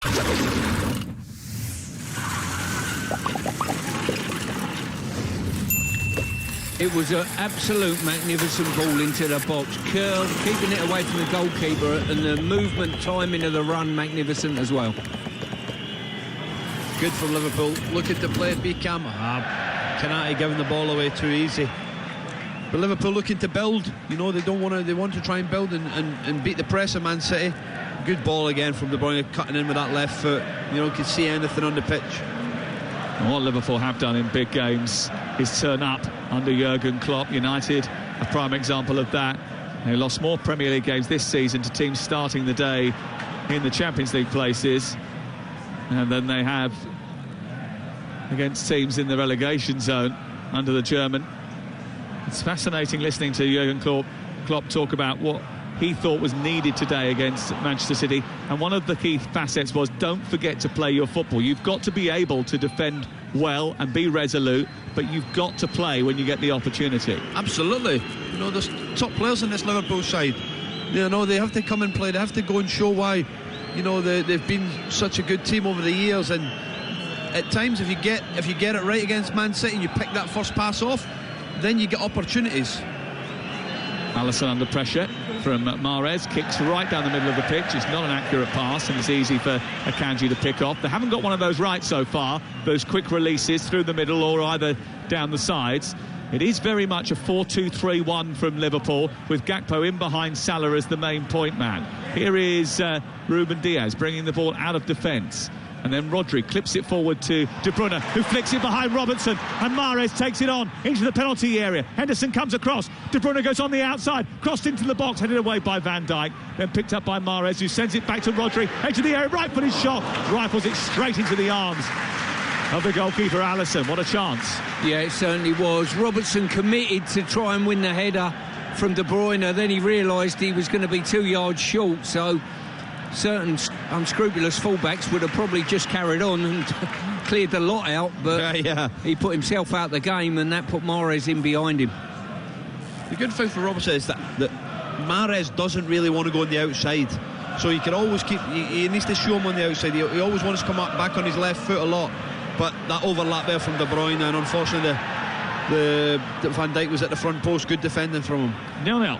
It was an absolute magnificent ball into the box. Curl, keeping it away from the goalkeeper, and the movement, timing of the run, magnificent as well. Good for Liverpool. Look at the play, Beckham. Canati giving the ball away too easy. But Liverpool looking to build. You know, they want to try and build and beat the press of Man City. Good ball again from De Bruyne, cutting in with that left foot. You know, can see anything on the pitch. And what Liverpool have done in big games is turn up under Jurgen Klopp. United, a prime example of that. They lost more Premier League games this season to teams starting the day in the Champions League places, and then they have against teams in the relegation zone under the German. It's fascinating listening to Jurgen Klopp talk about what he thought was needed today against Manchester City, and one of the key facets was don't forget to play your football. You've got to be able to defend well and be resolute, but you've got to play when you get the opportunity. Absolutely. You know, there's top players in this Liverpool side. You know, they have to come and play. They have to go and show why, you know, they've been such a good team over the years. And at times, if you get it right against Man City and you pick that first pass off, then you get opportunities. Alisson under pressure from Mahrez, kicks right down the middle of the pitch. It's not an accurate pass, and it's easy for Akanji to pick off. They haven't got one of those right so far, those quick releases through the middle or either down the sides. It is very much a 4-2-3-1 from Liverpool, with Gakpo in behind Salah as the main point man. Here is Ruben Diaz bringing the ball out of defence. And then Rodri clips it forward to De Bruyne, who flicks it behind Robertson, and Mahrez takes it on into the penalty area. Henderson comes across, De Bruyne goes on the outside, crossed into the box, headed away by Van Dijk, then picked up by Mahrez, who sends it back to Rodri, into the area, right-footed shot, rifles it straight into the arms of the goalkeeper Alisson. What a chance. Yeah, it certainly was. Robertson committed to try and win the header from De Bruyne, then he realised he was going to be 2 yards short, so certain unscrupulous fullbacks would have probably just carried on and cleared the lot out, but he put himself out the game, and that put Mahrez in behind him. The good thing for Robertson is that Mahrez doesn't really want to go on the outside, so he can always he needs to show him on the outside. He always wants to come back on his left foot a lot, but that overlap there from De Bruyne, and unfortunately the Van Dijk was at the front post. Good defending from him. 0-0.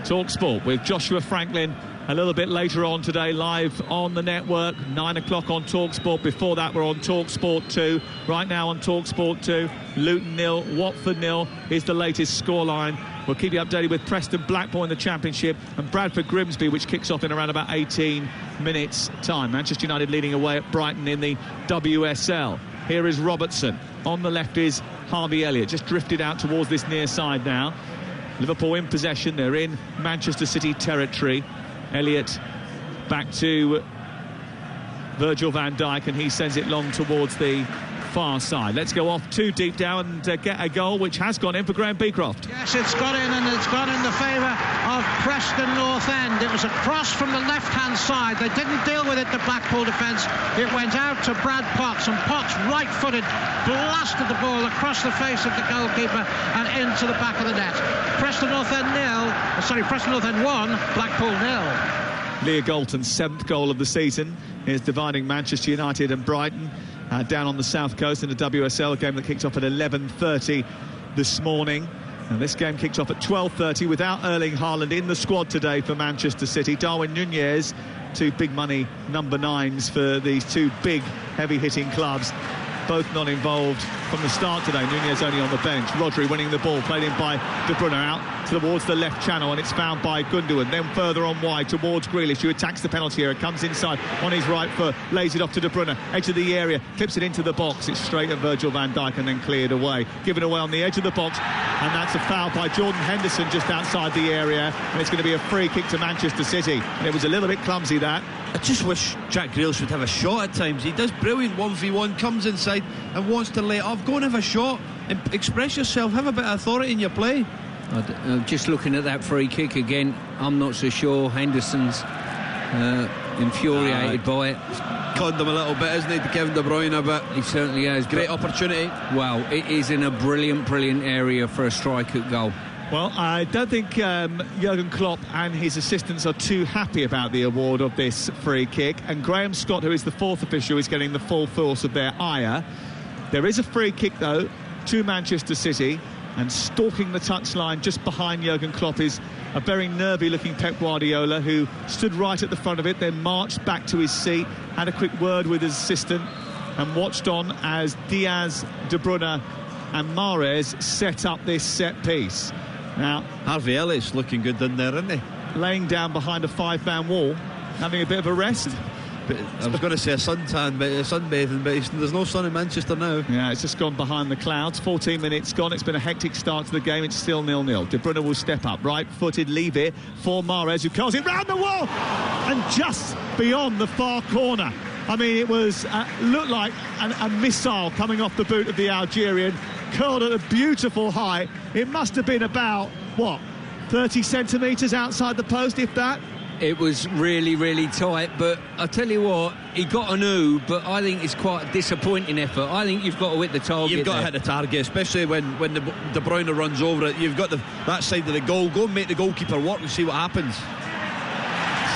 Talk Sport with Joshua Franklin a little bit later on today, live on the network, 9 o'clock on TalkSport. Before that, we're on TalkSport 2. Right now on TalkSport 2, Luton 0, Watford 0 is the latest scoreline. We'll keep you updated with Preston Blackpool in the Championship and Bradford Grimsby, which kicks off in around about 18 minutes' time. Manchester United leading away at Brighton in the WSL. Here is Robertson. On the left is Harvey Elliott, just drifted out towards this near side now. Liverpool in possession. They're in Manchester City territory. Elliott back to Virgil van Dijk, and he sends it long towards the far side. Let's go off to deep down and get a goal which has gone in for Graham Beecroft. Yes, it's got in, and it's gone in the favour of Preston North End. It was a cross from the left-hand side. They didn't deal with it, the Blackpool defence. It went out to Brad Potts, and Potts, right-footed, blasted the ball across the face of the goalkeeper and into the back of the net. Preston North End 1, Blackpool 0. Leah Galton's 7th goal of the season is dividing Manchester United and Brighton down on the south coast in the WSL, a game that kicked off at 11:30 this morning. And this game kicked off at 12:30 without Erling Haaland in the squad today for Manchester City. Darwin Núñez, 2 big money number 9s for these 2 big heavy-hitting clubs. Both not involved from the start today. Núñez only on the bench. Rodri winning the ball, played in by De Bruyne out towards the left channel, and it's found by Gundogan. Then further on wide towards Grealish, who attacks the penalty area, comes inside on his right foot, lays it off to De Bruyne, edge of the area, clips it into the box. It's straight at Virgil van Dijk and then cleared away. Given away on the edge of the box, and that's a foul by Jordan Henderson just outside the area, and it's going to be a free kick to Manchester City. And it was a little bit clumsy, that. I just wish Jack Grealish would have a shot at times. He does brilliant 1v1, comes inside and wants to lay it off. Go and have a shot and express yourself, have a bit of authority in your play. Just looking at that free kick again, I'm not so sure. Henderson's infuriated by it. Conned him a little bit, isn't he, to Kevin De Bruyne, but he certainly has. Great opportunity. Well, it is in a brilliant area for a strike at goal. Well, I don't think Jurgen Klopp and his assistants are too happy about the award of this free kick, and Graham Scott, who is the fourth official, is getting the full force of their ire. There is a free kick, though, to Manchester City, and stalking the touchline just behind Jurgen Klopp is a very nervy-looking Pep Guardiola, who stood right at the front of it, then marched back to his seat, had a quick word with his assistant, and watched on as Diaz, De Bruyne and Mahrez set up this set piece. Now, Harvey Elliott's looking good in there, isn't he? Laying down behind a five-man wall, having a bit of a rest. But I was going to say a suntan, but sunbathing, but there's no sun in Manchester now. Yeah, it's just gone behind the clouds. 14 minutes gone. It's been a hectic start to the game. It's still 0-0. De Bruyne will step up. Right-footed, leave it for Mahrez, who curls it round the wall and just beyond the far corner. I mean, it was looked like a missile coming off the boot of the Algerian, curled at a beautiful height. It must have been about, what, 30 centimetres outside the post, if that? It was really, really tight, but I tell you what, he got an ooh, but I think it's quite a disappointing effort. I think you've got to hit the target. You've got to hit the target, especially when De Bruyne runs over it. You've got that side of the goal. Go and make the goalkeeper work and see what happens.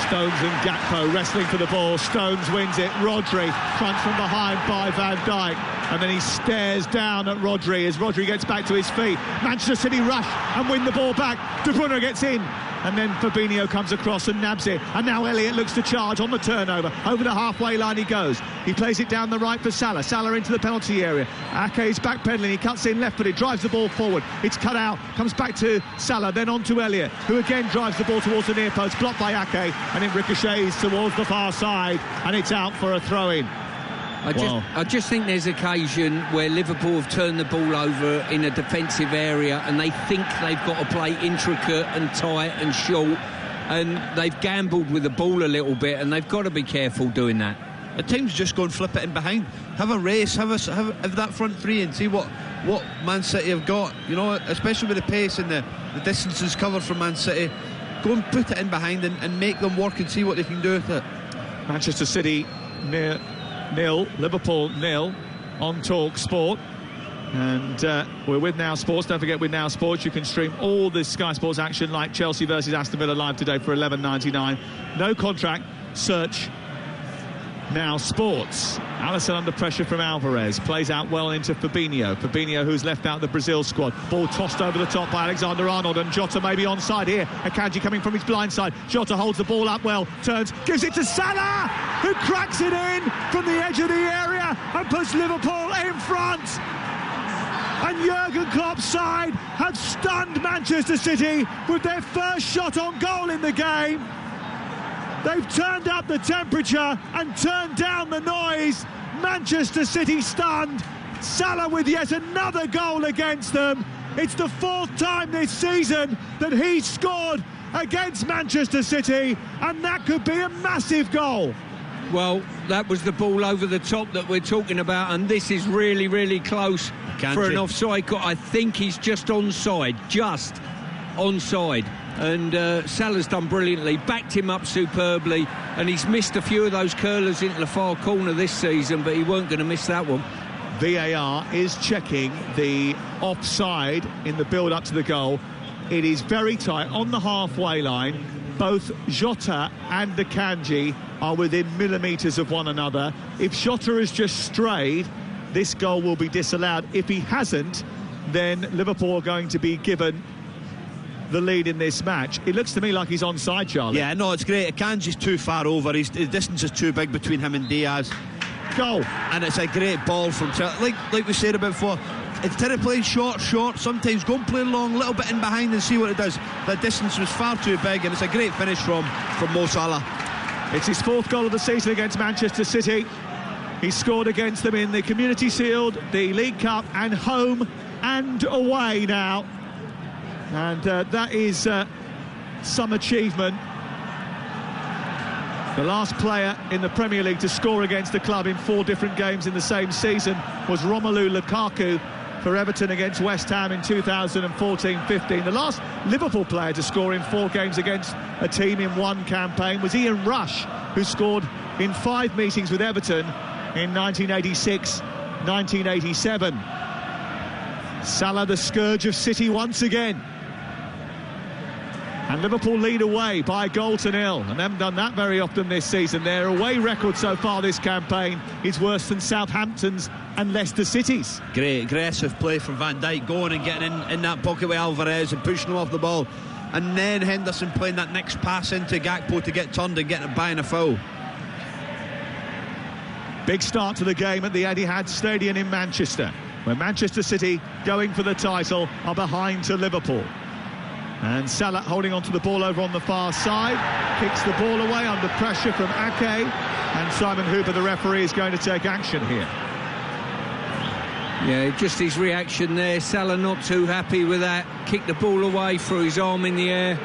Stones and Gakpo wrestling for the ball. Stones wins it. Rodri crunched from behind by Van Dijk, and then he stares down at Rodri as Rodri gets back to his feet. Manchester City rush and win the ball back. De Bruyne gets in, and then Fabinho comes across and nabs it, and now Elliott looks to charge on the turnover. Over the halfway line he goes. He plays it down the right for Salah. Salah into the penalty area. Ake's backpedaling. He cuts in left-footed, drives the ball forward. It's cut out, comes back to Salah, then on to Elliott, who again drives the ball towards the near post, blocked by Ake, and it ricochets towards the far side, and it's out for a throw-in. I just think there's occasion where Liverpool have turned the ball over in a defensive area, and they think they've got to play intricate and tight and short, and they've gambled with the ball a little bit, and they've got to be careful doing that. At times, just go and flip it in behind. Have a race, have that front three and see what Man City have got. You know, especially with the pace and the distances covered from Man City. Go and put it in behind and make them work and see what they can do with it. Manchester City 0, Liverpool 0 on Talk Sport. And we're with Now Sports. Don't forget, with Now Sports you can stream all the Sky Sports action, like Chelsea versus Aston Villa live today for $11.99. No contract. Search Now Sports. Alisson under pressure from Alvarez, plays out well into Fabinho, who's left out the Brazil squad. Ball tossed over the top by Alexander-Arnold, and Jota may be onside here. Akanji coming from his blind side. Jota holds the ball up well, turns, gives it to Salah, who cracks it in from the edge of the area and puts Liverpool in front. And Jurgen Klopp's side have stunned Manchester City with their first shot on goal in the game. They've turned up the temperature and turned down the noise. Manchester City stunned. Salah with yet another goal against them. It's the fourth time this season that he's scored against Manchester City, and that could be a massive goal. Well, that was the ball over the top that we're talking about, and this is really, really close for an offside call. I think he's just onside, and Salah's done brilliantly, backed him up superbly, and he's missed a few of those curlers into the far corner this season, but he weren't going to miss that one. VAR is checking the offside in the build-up to the goal. It is very tight on the halfway line. Both Jota and Akanji are within millimetres of one another. If Jota has just strayed, this goal will be disallowed. If he hasn't, then Liverpool are going to be given the lead in this match. It looks to me like he's onside, Charlie. Yeah, no, it's great. Akanji's too far over. His distance is too big between him and Diaz. Goal. And it's a great ball from Chelsea. Like we said about before, instead of playing short, sometimes go and play long, a little bit in behind and see what it does. The distance was far too big, and it's a great finish from Mo Salah. It's his fourth goal of the season against Manchester City. He scored against them in the Community Shield, the League Cup, and home and away now. And that is some achievement. The last player in the Premier League to score against the club in 4 different games in the same season was Romelu Lukaku for Everton against West Ham in 2014-15. The last Liverpool player to score in 4 games against a team in one campaign was Ian Rush, who scored in 5 meetings with Everton in 1986-1987. Salah, the scourge of City once again. And Liverpool lead away by 1-0, and they haven't done that very often this season. Their away record so far this campaign is worse than Southampton's and Leicester City's. Great aggressive play from Van Dijk, going and getting in that pocket with Alvarez and pushing him off the ball, and then Henderson playing that next pass into Gakpo to get turned and getting buying a foul. Big start to the game at the Etihad Stadium in Manchester, where Manchester City, going for the title, are behind to Liverpool. And Salah holding on to the ball over on the far side, kicks the ball away under pressure from Ake, and Simon Hooper, the referee, is going to take action here. Yeah, just his reaction there. Salah not too happy with that. Kicked the ball away, threw his arm in the air.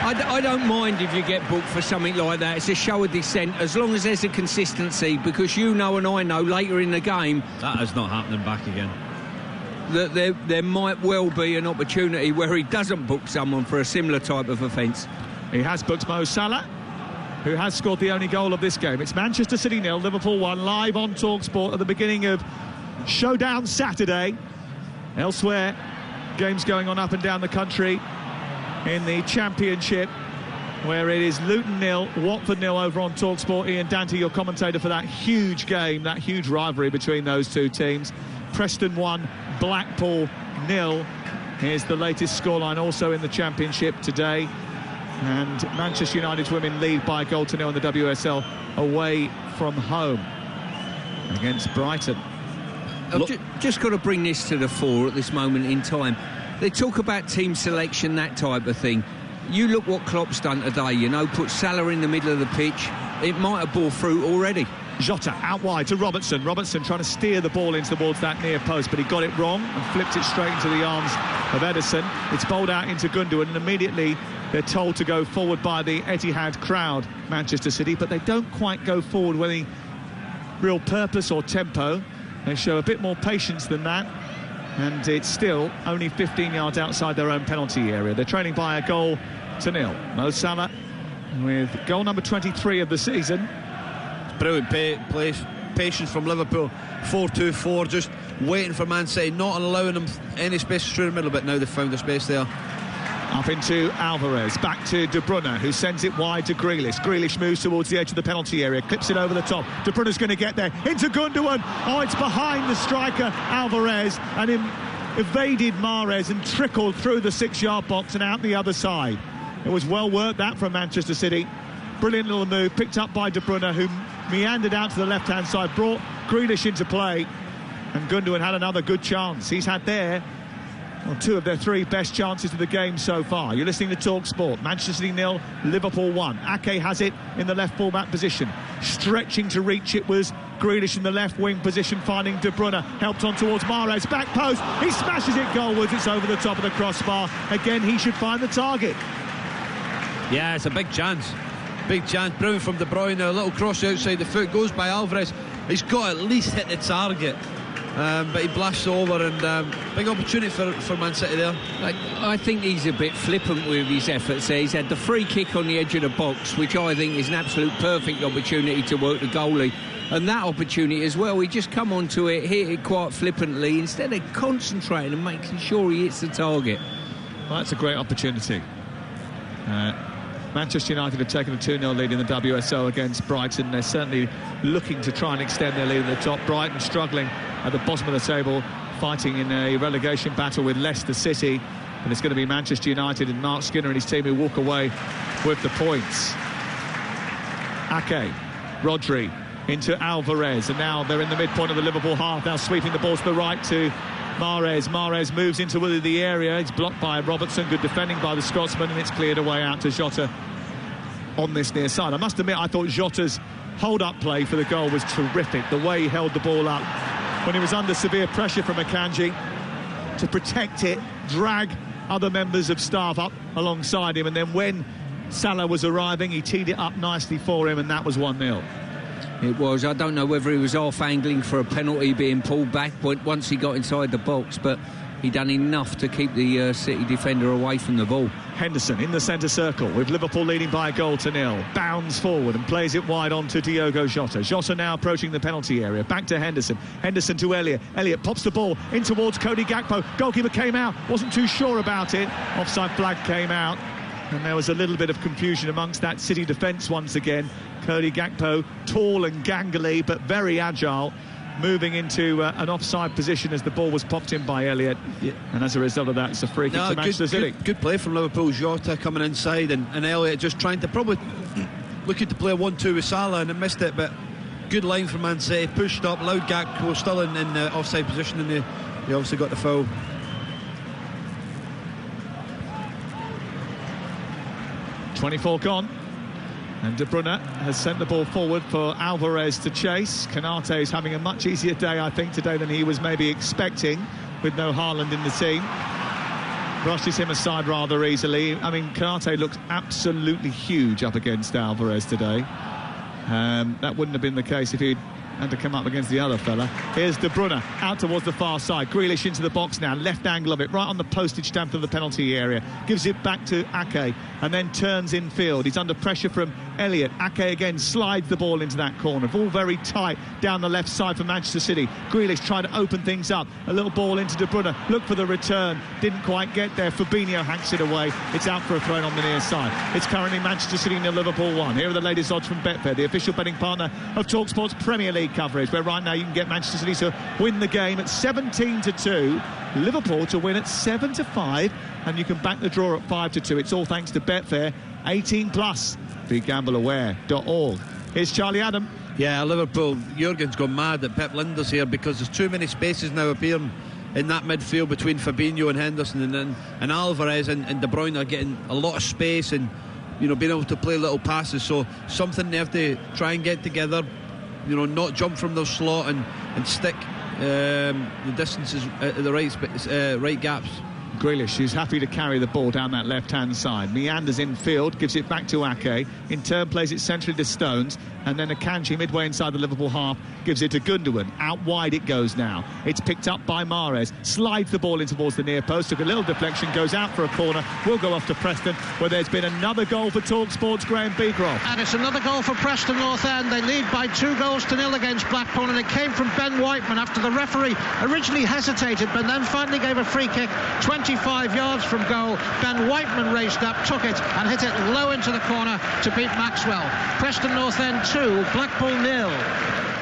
I don't mind if you get booked for something like that. It's a show of dissent, as long as there's a consistency, because you know and I know later in the game that is not happening back again. That there might well be an opportunity where he doesn't book someone for a similar type of offence. He has booked Mo Salah, who has scored the only goal of this game. It's Manchester City 0, Liverpool 1, live on TalkSport at the beginning of Showdown Saturday. Elsewhere, games going on up and down the country in the Championship, where it is Luton 0, Watford 0 over on TalkSport. Ian Dante, your commentator for that huge game, that huge rivalry between those two teams. Preston 1, Blackpool 0. Here's the latest scoreline also in the Championship today. And Manchester United's women lead by 1-0 in the WSL away from home against Brighton. I've just got to bring this to the fore at this moment in time. They talk about team selection, that type of thing. You look what Klopp's done today, you know, put Salah in the middle of the pitch. It might have bore fruit already. Jota out wide to Robertson. Robertson trying to steer the ball in towards that near post, but he got it wrong and flipped it straight into the arms of Ederson. It's bowled out into Gundogan, and immediately they're told to go forward by the Etihad crowd, Manchester City, but they don't quite go forward with any real purpose or tempo. They show a bit more patience than that, and it's still only 15 yards outside their own penalty area. They're trailing by a 1-0. Mo Salah with goal number 23 of the season. Brilliant patience from Liverpool. 4-2-4, just waiting for Man City, not allowing them any space through the middle, but now they've found the space there. Up into Alvarez, back to De Bruyne, who sends it wide to Grealish. Grealish moves towards the edge of the penalty area, clips it over the top. De Bruyne's going to get there, into Gundogan. Oh, it's behind the striker, Alvarez, and evaded Mahrez and trickled through the 6-yard box and out the other side. It was well worked, that, from Manchester City. Brilliant little move, picked up by De Bruyne, who meandered out to the left-hand side, brought Grealish into play, and Gundogan had another good chance. He's had there two of their three best chances of the game so far. You're listening to TalkSport. Manchester City 0, Liverpool 1. Ake has it in the left full-back position. Stretching to reach it was Grealish in the left wing position, finding De Bruyne. Helped on towards Mahrez, back post. He smashes it goalwards. It's over the top of the crossbar. Again, he should find the target. Yeah, it's a big chance. Big chance. Brilliant from De Bruyne. A little cross outside the foot. Goes by Alvarez. He's got to at least hit the target. But he blasts over, and big opportunity for Man City there. I think he's a bit flippant with his efforts there. He's had the free kick on the edge of the box, which I think is an absolute perfect opportunity to work the goalie. And that opportunity as well, he just come onto it, hit it quite flippantly, instead of concentrating and making sure he hits the target. Well, that's a great opportunity. Manchester United have taken a 2-0 lead in the WSL against Brighton. They're certainly looking to try and extend their lead at the top. Brighton struggling at the bottom of the table, fighting in a relegation battle with Leicester City. And it's going to be Manchester United and Mark Skinner and his team who walk away with the points. Ake, Rodri into Alvarez, and now they're in the midpoint of the Liverpool half, now sweeping the ball to the right to Mahrez. Mahrez moves into the area. It's blocked by Robertson. Good defending by the Scotsman, and it's cleared away out to Jota on this near side. I must admit, I thought Jota's hold-up play for the goal was terrific. The way he held the ball up when he was under severe pressure from Akanji to protect it, drag other members of staff up alongside him, and then when Salah was arriving, he teed it up nicely for him, and that was 1-0. It was. I don't know whether he was half angling for a penalty being pulled back once he got inside the box, but he done enough to keep the City defender away from the ball. Henderson in the centre circle with Liverpool leading by a goal to nil. Bounds forward and plays it wide on to Diogo Jota. Jota now approaching the penalty area. Back to Henderson. Henderson to Elliott. Elliott pops the ball in towards Cody Gakpo. Goalkeeper came out, wasn't too sure about it. Offside flag came out. And there was a little bit of confusion amongst that City defence once again. Cody Gakpo, tall and gangly, but very agile, moving into an offside position as the ball was popped in by Elliott. Yeah. And as a result of that, it's a free kick to Manchester City. Good play from Liverpool. Jota coming inside and Elliott just trying to probably looking to play a 1-2 with Salah, and it missed it, but good line from Man City. Pushed up, allowed Gakpo still in the offside position, and they obviously got the foul. 24 gone, and De Bruyne has sent the ball forward for Alvarez to chase. Konate is having a much easier day, I think, today than he was maybe expecting, with no Haaland in the team. Brushes him aside rather easily. I mean, Konate looks absolutely huge up against Alvarez today. That wouldn't have been the case if he'd had to come up against the other fella. Here's De Bruyne out towards the far side. Grealish into the box now, left angle of it, right on the postage stamp of the penalty area. Gives it back to Ake and then turns in field. He's under pressure from Elliott. Ake again slides the ball into that corner. All very tight down the left side for Manchester City. Grealish trying to open things up. A little ball into De Bruyne. Look for the return. Didn't quite get there. Fabinho hanks it away. It's out for a throw on the near side. It's currently Manchester City 0, Liverpool 1. Here are the latest odds from Betfair, the official betting partner of TalkSport's Premier League coverage, where right now you can get Manchester City to win the game at 17-2, Liverpool to win at 7-5, and you can back the draw at 5-2. It's all thanks to Betfair. 18 plus. BeGambleAware.org. Here's Charlie Adam. Yeah, Liverpool. Jurgen's gone mad that Pep Lijnders here because there's too many spaces now appearing in that midfield between Fabinho and Henderson, and Alvarez and De Bruyne are getting a lot of space and being able to play little passes. So something they have to try and get together. Not jump from their slot and stick the distances at the right gaps. Grealish, who's happy to carry the ball down that left-hand side, meanders infield, gives it back to Ake, in turn plays it centrally to Stones, and then Akanji midway inside the Liverpool half gives it to Gundogan. Out wide it goes now. It's picked up by Mahrez, slides the ball in towards the near post, took a little deflection, goes out for a corner, will go off to Preston, where there's been another goal for TalkSport's Graham Beecroft. And it's another goal for Preston North End. They lead by 2-0 against Blackpool, and it came from Ben Whiteman after the referee originally hesitated, but then finally gave a free kick 25 yards from goal. Ben Whiteman raced up, took it and hit it low into the corner to beat Maxwell. Preston North End 2, Blackpool 0.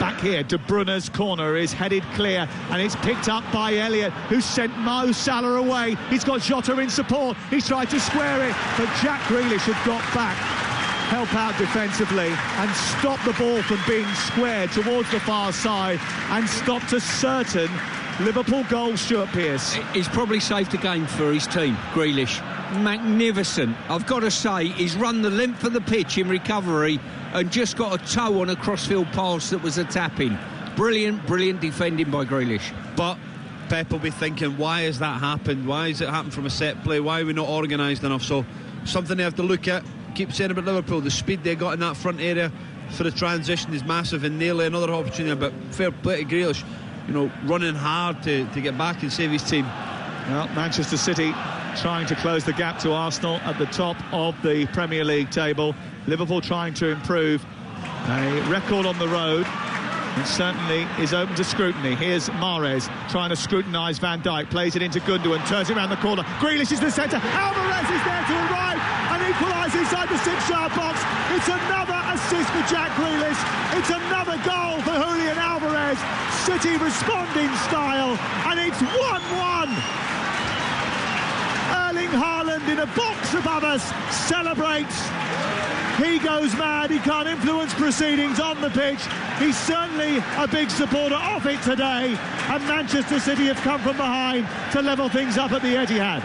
Back here, De Bruyne's corner is headed clear, and it's picked up by Elliott, who sent Mo Salah away. He's got Jota in support. He's tried to square it, but Jack Grealish had got back, help out defensively, and stopped the ball from being squared towards the far side, and stopped a certain Liverpool goal. Stuart Pearce. He's probably saved the game for his team, Grealish. Magnificent. I've got to say, he's run the length of the pitch in recovery and just got a toe on a crossfield pass that was a tap-in. Brilliant defending by Grealish. But Pep will be thinking, why has that happened? Why has it happened from a set play? Why are we not organised enough? So something they have to look at. Keep saying about Liverpool, the speed they got in that front area for the transition is massive, and nearly another opportunity. But fair play to Grealish, running hard to get back and save his team. Well, Manchester City trying to close the gap to Arsenal at the top of the Premier League table. Liverpool trying to improve. A record on the road, and certainly is open to scrutiny. Here's Mahrez trying to scrutinise Van Dijk, plays it into Gundogan, turns it around the corner. Grealish is the centre. Alvarez is there to arrive and equalise inside the 6-yard box. It's another assist for Jack Grealish. It's another goal for Julian Alvarez. City responding style, and it's 1-1. Erling Haaland in a box above us celebrates. He goes mad. He can't influence proceedings on the pitch. He's certainly a big supporter of it today, and Manchester City have come from behind to level things up at the Etihad.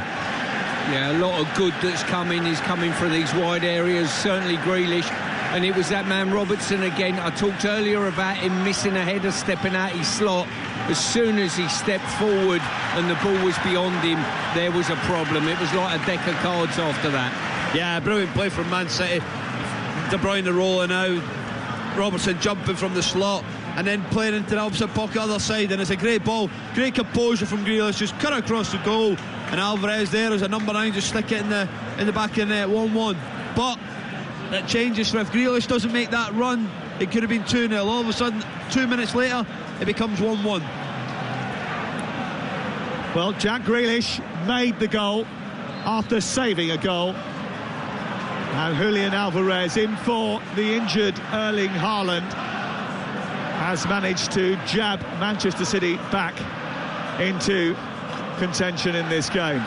Yeah, a lot of good that's coming is coming from these wide areas, certainly Grealish. And it was that man Robertson again. I talked earlier about him missing a header, stepping out his slot. As soon as he stepped forward and the ball was beyond him, there was a problem. It was like a deck of cards after that. Yeah, brilliant play from Man City. De Bruyne rolling out, Robertson jumping from the slot, and then playing into the opposite pocket other side, and it's a great ball, great composure from Grealish, just cut across the goal, and Alvarez there as a number 9 just stick it in the back of the net, 1-1. But it changes, so if Grealish doesn't make that run, it could have been 2-0. All of a sudden, 2 minutes later, it becomes 1-1. Well, Jack Grealish made the goal after saving a goal. And Julian Alvarez, in for the injured Erling Haaland, has managed to jab Manchester City back into contention in this game.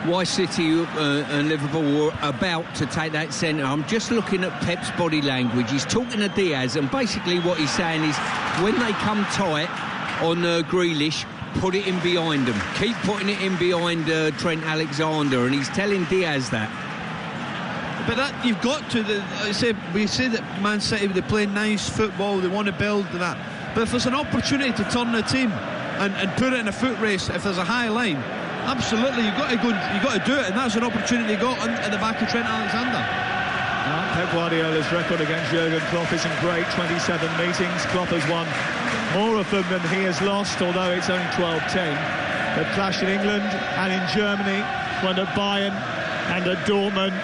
Why City and Liverpool were about to take that centre. I'm just looking at Pep's body language. He's talking to Diaz, and basically what he's saying is when they come tight on Grealish, put it in behind them. Keep putting it in behind Trent Alexander, and he's telling Diaz that. But that you've got to. We say that Man City, they play nice football, they want to build that. But if there's an opportunity to turn the team and put it in a foot race, if there's a high line, absolutely you've got to go. You've got to do it, and that's an opportunity got at the back of Trent Alexander. Pep Guardiola's record against Jurgen Klopp isn't great. 27 meetings. Klopp has won more of them than he has lost, although it's only 12-10. They've clashed in England and in Germany, one at Bayern and at Dortmund.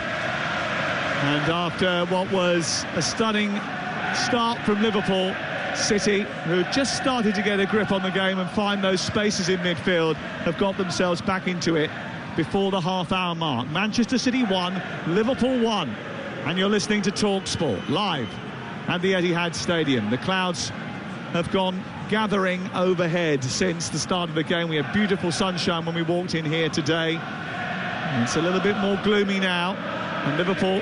And after what was a stunning start from Liverpool, City, who just started to get a grip on the game and find those spaces in midfield, have got themselves back into it before the half-hour mark. Manchester City 1, Liverpool 1. And you're listening to TalkSport live at the Etihad Stadium. The clouds have gone gathering overhead since the start of the game. We had beautiful sunshine when we walked in here today. It's a little bit more gloomy now, and Liverpool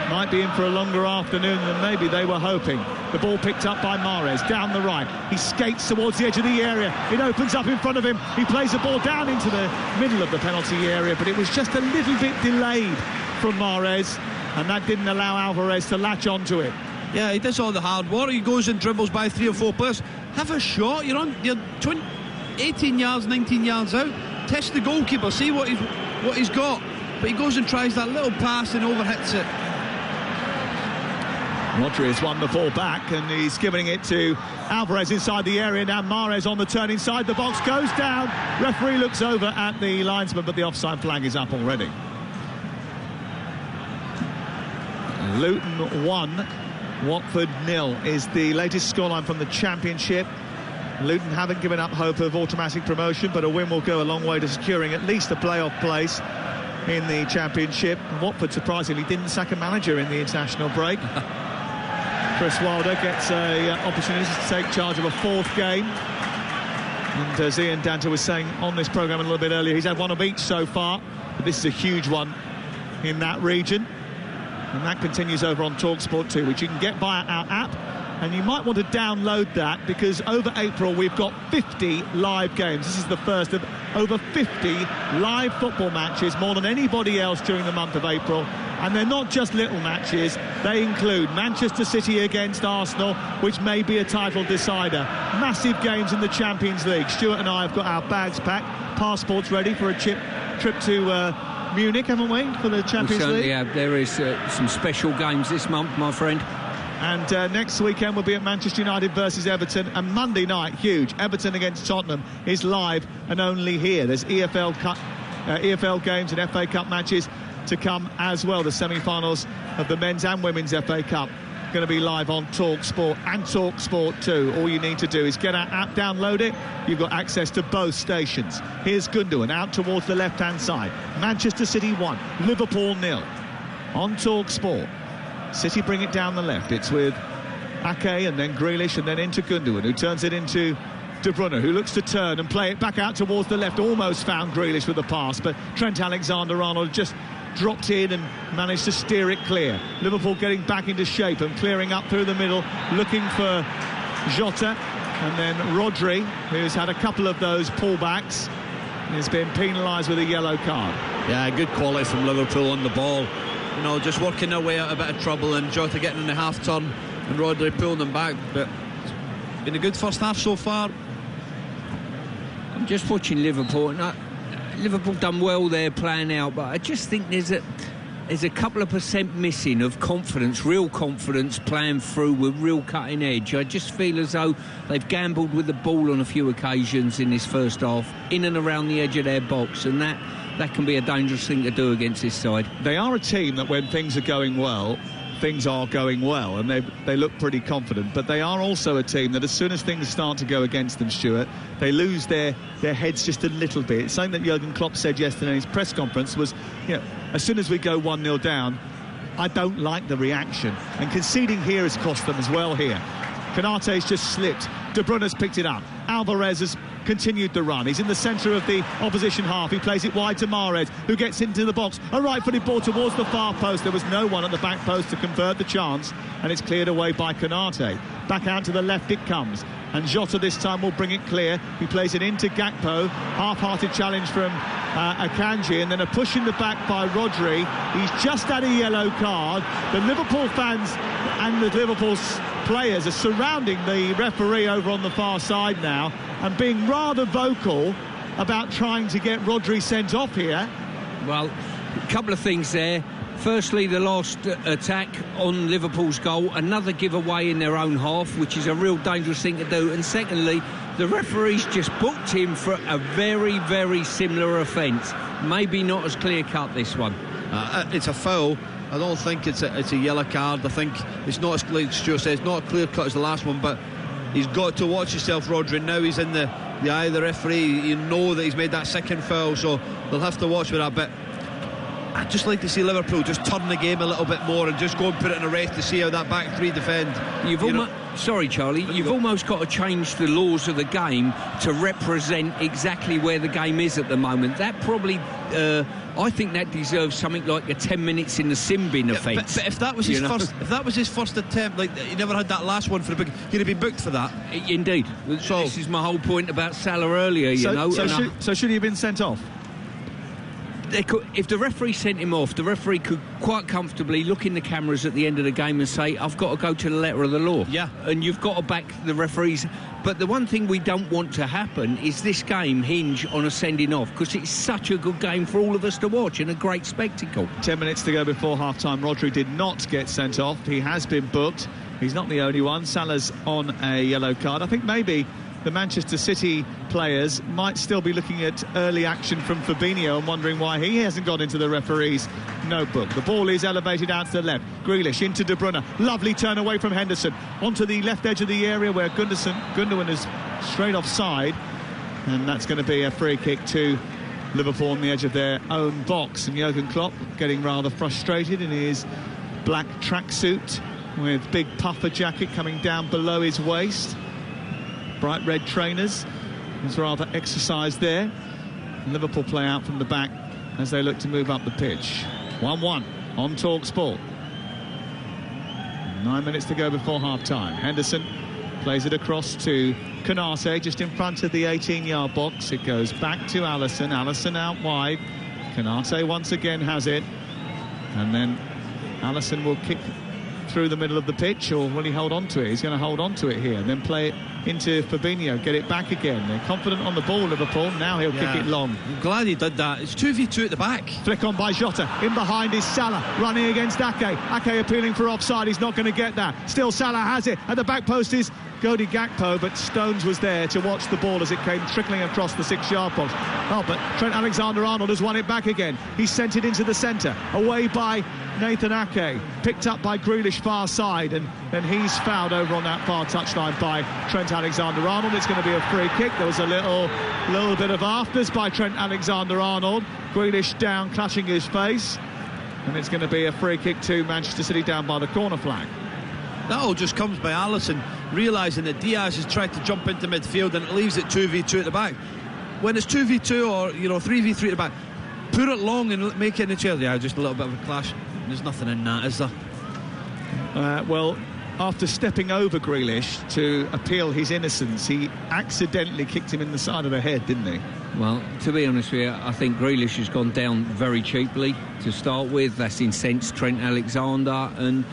might be in for a longer afternoon than maybe they were hoping. The ball picked up by Mahrez down the right. He skates towards the edge of the area. It opens up in front of him. He plays the ball down into the middle of the penalty area, but it was just a little bit delayed from Mahrez, and that didn't allow Alvarez to latch onto it. Yeah, he does all the hard work. He goes and dribbles by 3 or 4 players. Have a shot. You're 18 yards, 19 yards out. Test the goalkeeper. See what he's got. But he goes and tries that little pass and overhits it. Rodri has won the ball back, and he's giving it to Alvarez inside the area. Now Mahrez on the turn inside the box, goes down. Referee looks over at the linesman, but the offside flag is up already. Luton 1, Watford 0 is the latest scoreline from the Championship. Luton haven't given up hope of automatic promotion, but a win will go a long way to securing at least a playoff place in the Championship. Watford surprisingly didn't sack a manager in the international break. Chris Wilder gets an opportunity to take charge of a 4th game, and as Ian Danter was saying on this programme a little bit earlier, he's had one of each so far, but this is a huge one in that region. And that continues over on TalkSport 2, which you can get via our app. And you might want to download that, because over April we've got 50 live games. This is the first of over 50 live football matches, more than anybody else during the month of April. And they're not just little matches. They include Manchester City against Arsenal, which may be a title decider. Massive games in the Champions League. Stuart and I have got our bags packed, passports ready for a trip to Munich, haven't we, for the Champions League? Yeah, there is some special games this month, my friend. And next weekend we'll be at Manchester United versus Everton, and Monday night, huge, Everton against Tottenham is live and only here. There's EFL games and FA Cup matches to come as well. The semi-finals of the men's and women's FA Cup going to be live on TalkSport and TalkSport 2. All you need to do is get our app, download it. You've got access to both stations. Here's Gundogan out towards the left-hand side. Manchester City 1, Liverpool 0 on TalkSport. City bring it down the left. It's with Ake and then Grealish and then into Gundogan, who turns it into De Bruyne, who looks to turn and play it back out towards the left. Almost found Grealish with the pass, but Trent Alexander-Arnold just dropped in and managed to steer it clear. Liverpool getting back into shape and clearing up through the middle, looking for Jota, and then Rodri, who's had a couple of those pullbacks, has been penalised with a yellow card. Yeah, good quality from Liverpool on the ball. You know, just working their way out of a bit of trouble, and Jota getting in the half turn and Rodri pulling them back. But it's been a good first half so far. I'm just watching Liverpool, and Liverpool done well there playing out, but I just think there's there's a couple of percent missing of confidence, real confidence, playing through with real cutting edge. I just feel as though they've gambled with the ball on a few occasions in this first half, in and around the edge of their box, and that can be a dangerous thing to do against this side. They are a team that when things are going well, things are going well, and they look pretty confident, but they are also a team that as soon as things start to go against them, Stuart, they lose their heads just a little bit. Something that Jurgen Klopp said yesterday in his press conference was, as soon as we go 1-0 down, I don't like the reaction, and conceding here has cost them as well here. Konate's just slipped, De Bruyne's picked it up, Alvarez has continued the run. He's in the centre of the opposition half. He plays it wide to Mahrez, who gets into the box. A right-footed ball towards the far post. There was no one at the back post to convert the chance, and it's cleared away by Konate. Back out to the left it comes, and Jota this time will bring it clear. He plays it into Gakpo. Half-hearted challenge from Akanji, and then a push in the back by Rodri. He's just had a yellow card. The Liverpool fans and the Liverpool players are surrounding the referee over on the far side now and being rather vocal about trying to get Rodri sent off here. Well, a couple of things there. Firstly, the last attack on Liverpool's goal, another giveaway in their own half, which is a real dangerous thing to do. And secondly, the referee's just booked him for a very, very similar offence. Maybe not as clear-cut, this one. It's a foul. I don't think it's a yellow card. I think it's not, as like Stuart says, not as clear-cut as the last one, but he's got to watch himself, Rodri. Now he's in the eye of the referee. You know that he's made that second foul, so they'll have to watch with that bit. I'd just like to see Liverpool just turn the game a little bit more and just go and put it in a rest to see how that back three defend. Sorry, Charlie, you've almost got to change the laws of the game to represent exactly where the game is at the moment. That probably, I think that deserves something like a 10 minutes in the sin bin offence. But if that was his first attempt, like he never had that last one for the book, he'd have been booked for that. Indeed. So this is my whole point about Salah earlier. So should he have been sent off? If the referee sent him off, the referee could quite comfortably look in the cameras at the end of the game and say, I've got to go to the letter of the law. Yeah. And you've got to back the referees. But the one thing we don't want to happen is this game hinge on a sending off, because it's such a good game for all of us to watch and a great spectacle. 10 minutes to go before half-time. Rodri did not get sent off. He has been booked. He's not the only one. Salah's on a yellow card. I think maybe the Manchester City players might still be looking at early action from Fabinho and wondering why he hasn't got into the referee's notebook. The ball is elevated out to the left. Grealish into De Bruyne. Lovely turn away from Henderson onto the left edge of the area where Gundogan is straight offside, and that's going to be a free kick to Liverpool on the edge of their own box. And Jurgen Klopp getting rather frustrated in his black tracksuit with big puffer jacket coming down below his waist. Bright red trainers. There's rather exercise there. And Liverpool play out from the back as they look to move up the pitch. 1-1 on TalkSport. 9 minutes to go before half-time. Henderson plays it across to Konate, just in front of the 18-yard box. It goes back to Alisson. Alisson out wide. Konate once again has it. And then Alisson will kick through the middle of the pitch, or will he hold on to it? He's going to hold on to it here and then play it into Fabinho, get it back again. They're confident on the ball, Liverpool. Now he'll kick it long. I'm glad he did that. It's 2v2 at the back. Flick on by Jota. In behind is Salah, running against Ake. Ake appealing for offside. He's not going to get that. Still Salah has it. At the back post is Cody Gakpo, but Stones was there to watch the ball as it came trickling across the 6-yard box. Oh, but Trent Alexander-Arnold has won it back again. He's sent it into the centre, away by Nathan Ake, picked up by Grealish far side, and then he's fouled over on that far touchline by Trent Alexander-Arnold. It's going to be a free kick. There was a little bit of afters by Trent Alexander-Arnold. Grealish down, clutching his face, and it's going to be a free kick to Manchester City down by the corner flag. That all just comes by Alisson realising that Diaz has tried to jump into midfield, and it leaves it 2v2 at the back. When it's 2v2 or 3v3 at the back, put it long and make it in the chair. Yeah, just a little bit of a clash. There's nothing in that, is there? Well, after stepping over Grealish to appeal his innocence, he accidentally kicked him in the side of the head, didn't he? Well, to be honest with you, I think Grealish has gone down very cheaply to start with. That's incensed Trent Alexander, and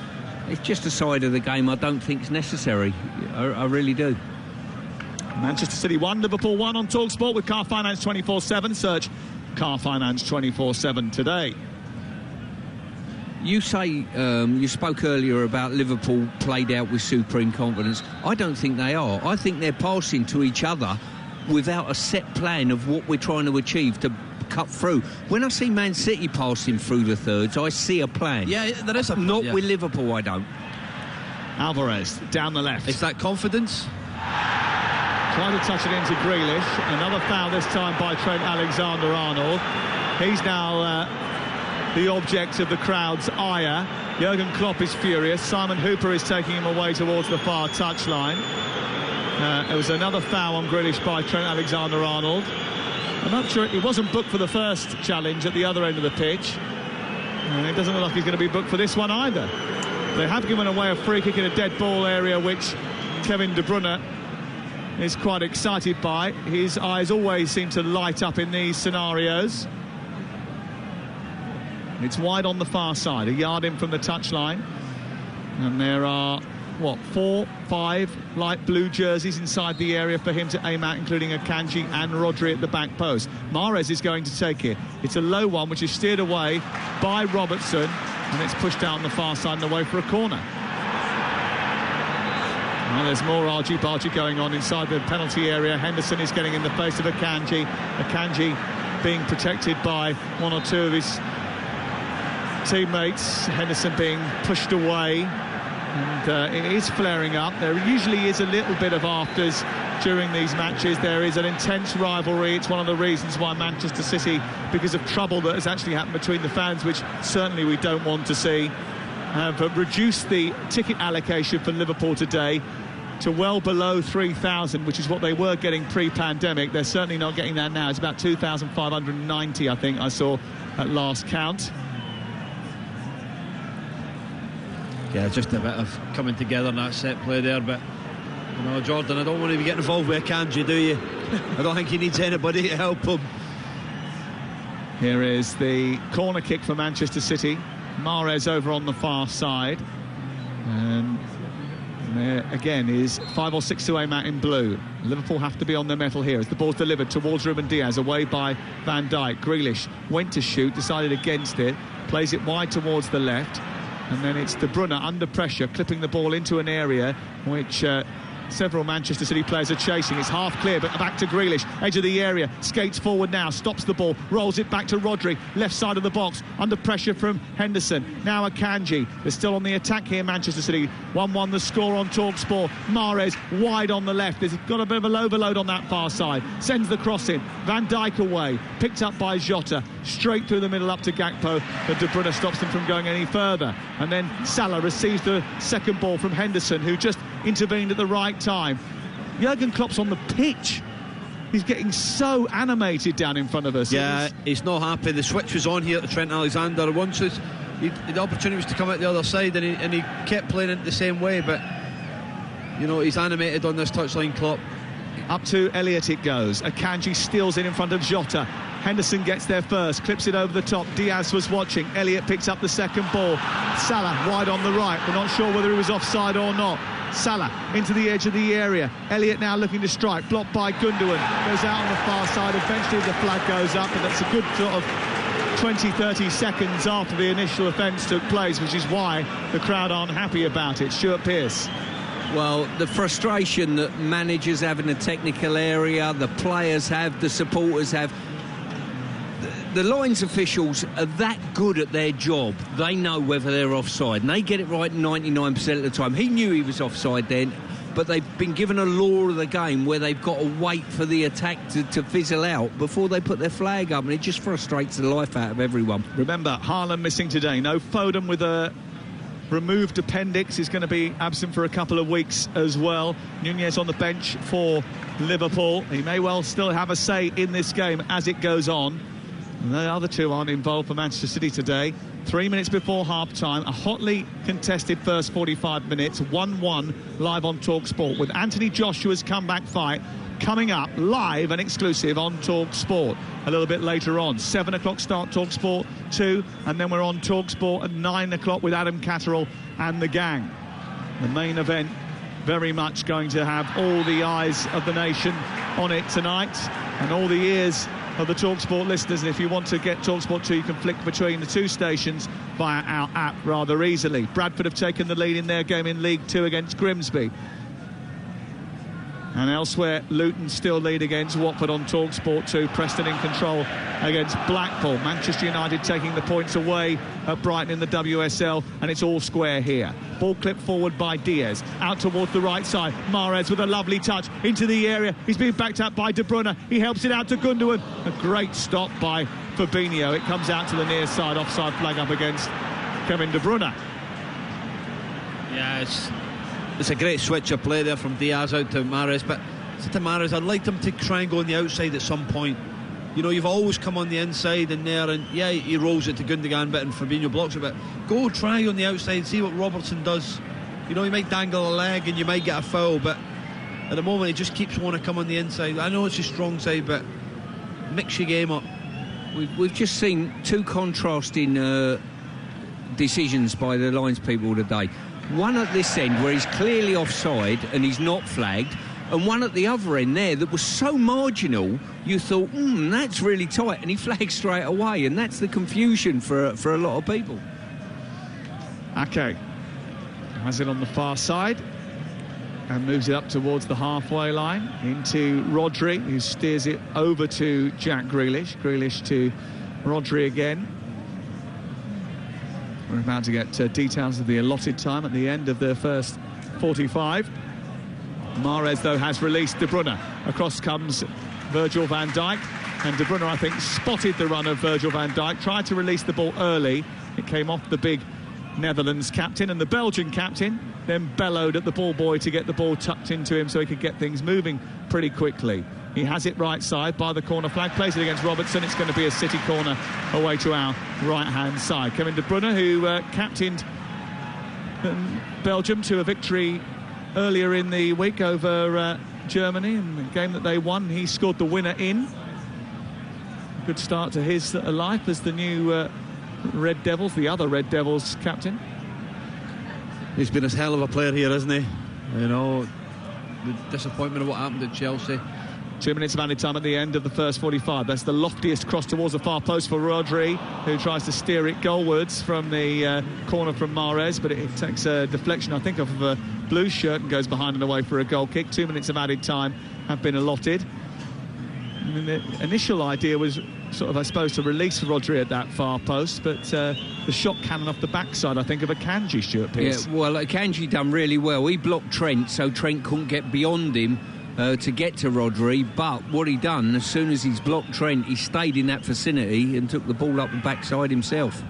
it's just a side of the game I don't think is necessary. I really do. Manchester City 1, Liverpool 1 on TalkSport with Car Finance 24/7. Search Car Finance 24/7 today. You say, you spoke earlier about Liverpool played out with supreme confidence. I don't think they are. I think they're passing to each other without a set plan of what we're trying to achieve to cut through. When I see Man City passing through the thirds, I see a plan. Yeah, there is a plan. Not with Liverpool, I don't. Alvarez down the left. Is that confidence? Trying to touch it into Grealish. Another foul this time by Trent Alexander-Arnold. He's now the object of the crowd's ire. Jurgen Klopp is furious. Simon Hooper is taking him away towards the far touchline. It was another foul on Grealish by Trent Alexander-Arnold. I'm not sure, he wasn't booked for the first challenge at the other end of the pitch. And it doesn't look like he's going to be booked for this one either. They have given away a free kick in a dead ball area, which Kevin De Bruyne is quite excited by. His eyes always seem to light up in these scenarios. It's wide on the far side, a yard in from the touchline. And there are, 4, 5 light blue jerseys inside the area for him to aim at, including Akanji and Rodri at the back post. Mahrez is going to take it. It's a low one, which is steered away by Robertson, and it's pushed out on the far side and away for a corner. Well, there's more argy-bargy going on inside the penalty area. Henderson is getting in the face of Akanji. Akanji being protected by one or two of his teammates. Henderson being pushed away, and it is flaring up. There usually is a little bit of afters during these matches. There is an intense rivalry. It's one of the reasons why Manchester City, because of trouble that has actually happened between the fans, which certainly we don't want to see, have reduced the ticket allocation for Liverpool today to well below 3,000, which is what they were getting pre-pandemic. They're certainly not getting that now. It's about 2,590, I think I saw at last count. Yeah, just a bit of coming together in that set play there, but you know, Jordan, I don't want to be getting involved with Akanji, do you? I don't think he needs anybody to help him. Here is the corner kick for Manchester City. Mahrez over on the far side, and there again is 5 or 6 to aim at in blue. Liverpool have to be on their mettle here as the ball's delivered towards Ruben Diaz, away by Van Dijk. Grealish went to shoot, decided against it, plays it wide towards the left. And then it's De Bruyne under pressure, clipping the ball into an area which several Manchester City players are chasing. It's half clear, but back to Grealish, edge of the area, skates forward now, stops the ball, rolls it back to Rodri, left side of the box, under pressure from Henderson. Now Akanji. They're still on the attack here, Manchester City. 1-1 the score on TalkSport. Mahrez wide on the left. He's got a bit of an overload on that far side. Sends the cross in. Van Dijk away, picked up by Jota, straight through the middle up to Gakpo, but De Bruyne stops them from going any further. And then Salah receives the second ball from Henderson, who just intervened at the right time. Jurgen Klopp's on the pitch. He's getting so animated down in front of us. Yeah, he's not happy. The switch was on here to Trent Alexander. Once the opportunity was to come out the other side, and he kept playing it the same way, but you know, he's animated on this touchline, Klopp. Up to Elliott it goes. Akanji steals it in front of Jota. Henderson gets there first, clips it over the top. Diaz was watching. Elliott picks up the second ball. Salah wide on the right. We're not sure whether he was offside or not. Salah into the edge of the area. Elliott now looking to strike, blocked by Gundogan. Goes out on the far side. Eventually the flag goes up, and that's a good sort of 20-30 seconds after the initial offence took place, which is why the crowd aren't happy about it. Stuart Pearce. Well, the frustration that managers have in the technical area, the players have, the supporters have. The lines officials are that good at their job. They know whether they're offside, and they get it right 99% of the time. He knew he was offside then, but they've been given a law of the game where they've got to wait for the attack to fizzle out before they put their flag up, and it just frustrates the life out of everyone. Remember, Haaland missing today. No Foden with a removed appendix. Is going to be absent for a couple of weeks as well. Nunez on the bench for Liverpool. He may well still have a say in this game as it goes on. And the other two aren't involved for Manchester City today. 3 minutes before half-time, a hotly contested first 45 minutes, 1-1 live on TalkSport, with Anthony Joshua's comeback fight coming up live and exclusive on TalkSport a little bit later on. 7 o'clock start TalkSport 2, and then we're on TalkSport at 9 o'clock with Adam Catterall and the gang. The main event very much going to have all the eyes of the nation on it tonight, and all the ears of the TalkSport listeners, and if you want to get TalkSport 2, you can flick between the two stations via our app rather easily. Bradford have taken the lead in their game in League 2 against Grimsby. And elsewhere, Luton still lead against Watford on TalkSport 2. Preston in control against Blackpool. Manchester United taking the points away at Brighton in the WSL, and it's all square here. Ball clipped forward by Diaz, out towards the right side. Mahrez with a lovely touch into the area. He's being backed up by De Bruyne. He helps it out to Gundogan. A great stop by Fabinho. It comes out to the near side. Offside flag up against Kevin De Bruyne. Yeah, it's a great switch of play there from Diaz out to Mahrez, but to Mahrez, I'd like him to try and go on the outside at some point. You know, you've always come on the inside and there, and yeah, he rolls it to Gundogan, but and Fabinho blocks it, but go try on the outside, see what Robertson does. You know, he might dangle a leg and you might get a foul, but at the moment he just keeps wanting to come on the inside. I know it's a strong side, but mix your game up. We've just seen two contrasting decisions by the Lions people today. One at this end where he's clearly offside and he's not flagged, and one at the other end there that was so marginal you thought, that's really tight, and he flagged straight away, and that's the confusion for a lot of people. Ake has it on the far side and moves it up towards the halfway line into Rodri, who steers it over to Jack Grealish. Grealish to Rodri again. We're about to get details of the allotted time at the end of the first 45. Mahrez, though, has released De Bruyne. Across comes Virgil van Dijk, and De Bruyne, I think, spotted the run of Virgil van Dijk, tried to release the ball early. It came off the big Netherlands captain, and the Belgian captain then bellowed at the ball boy to get the ball tucked into him so he could get things moving pretty quickly. He has it right side by the corner flag, plays it against Robertson. It's going to be a City corner away to our right-hand side. Kevin De Bruyne, who captained Belgium to a victory earlier in the week over Germany in the game that they won. He scored the winner in. Good start to his life as the new Red Devils, the other Red Devils captain. He's been a hell of a player here, hasn't he? You know, the disappointment of what happened at Chelsea. 2 minutes of added time at the end of the first 45. That's the loftiest cross towards the far post for Rodri, who tries to steer it goalwards from the corner from Mahrez, but it takes a deflection, I think, off of a blue shirt and goes behind and away for a goal kick. 2 minutes of added time have been allotted. I mean, the initial idea was sort of, I suppose, to release Rodri at that far post, but the shot cannon off the backside, I think, of Akanji, Stuart Pearce. Yeah, well, Akanji done really well. He blocked Trent, so Trent couldn't get beyond him to get to Rodri, but what he done, as soon as he's blocked Trent, he stayed in that vicinity and took the ball up the backside himself.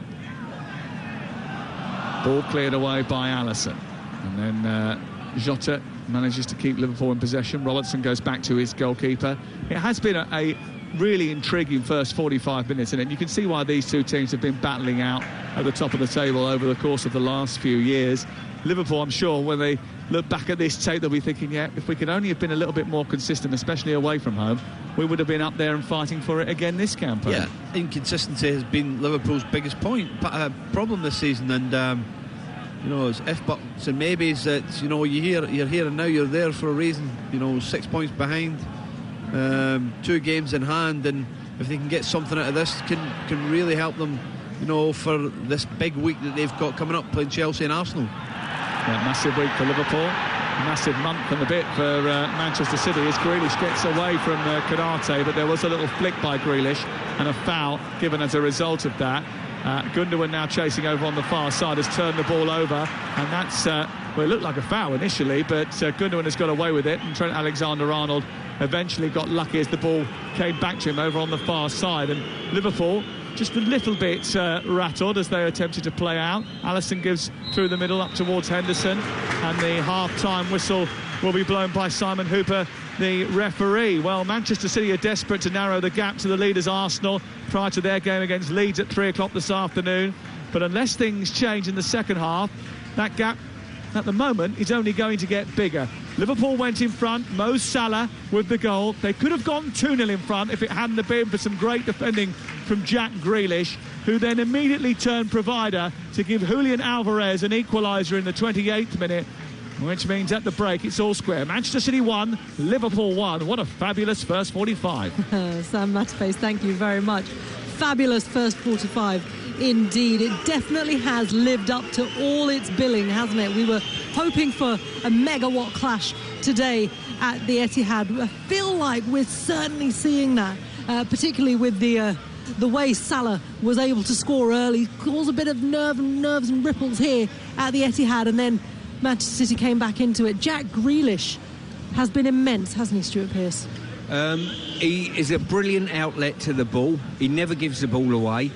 Ball cleared away by Alisson, and then Jota manages to keep Liverpool in possession. Robertson goes back to his goalkeeper. It has been a really intriguing first 45 minutes, and you can see why these two teams have been battling out at the top of the table over the course of the last few years. Liverpool, I'm sure, when they look back at this tape, they'll be thinking, yeah, if we could only have been a little bit more consistent, especially away from home, we would have been up there and fighting for it again this campaign. Yeah, inconsistency has been Liverpool's biggest problem this season, and you know, it's if buts and maybes that, you know, you're here and now you're there for a reason. You know, 6 points behind, 2 games in hand, and if they can get something out of this, can really help them, you know, for this big week that they've got coming up, playing Chelsea and Arsenal. Yeah, massive week for Liverpool, massive month and a bit for Manchester City as Grealish gets away from Konate, but there was a little flick by Grealish and a foul given as a result of that. Gundogan now chasing over on the far side, has turned the ball over, and that's well, it looked like a foul initially, but Gundogan has got away with it, and Trent Alexander-Arnold eventually got lucky as the ball came back to him over on the far side. And Liverpool just a little bit rattled as they attempted to play out. Alisson gives through the middle up towards Henderson, and the half-time whistle will be blown by Simon Hooper, the referee. Well, Manchester City are desperate to narrow the gap to the leaders Arsenal prior to their game against Leeds at 3 o'clock this afternoon, but unless things change in the second half, that gap at the moment is only going to get bigger. Liverpool went in front, Mo Salah with the goal. They could have gone 2-0 in front if it hadn't have been for some great defending from Jack Grealish, who then immediately turned provider to give Julian Alvarez an equaliser in the 28th minute. which means at the break it's all square. Manchester City 1, Liverpool 1. What a fabulous first 45. Sam Matterface, thank you very much. Fabulous first 45 indeed. It definitely has lived up to all its billing, hasn't it? We were hoping for a megawatt clash today at the Etihad. I feel like we're certainly seeing that, particularly with the way Salah was able to score early, caused a bit of nerves and ripples here at the Etihad, and then Manchester City came back into it. Jack Grealish has been immense, hasn't he, Stuart Pearce? He is a brilliant outlet to the ball. He never gives the ball away.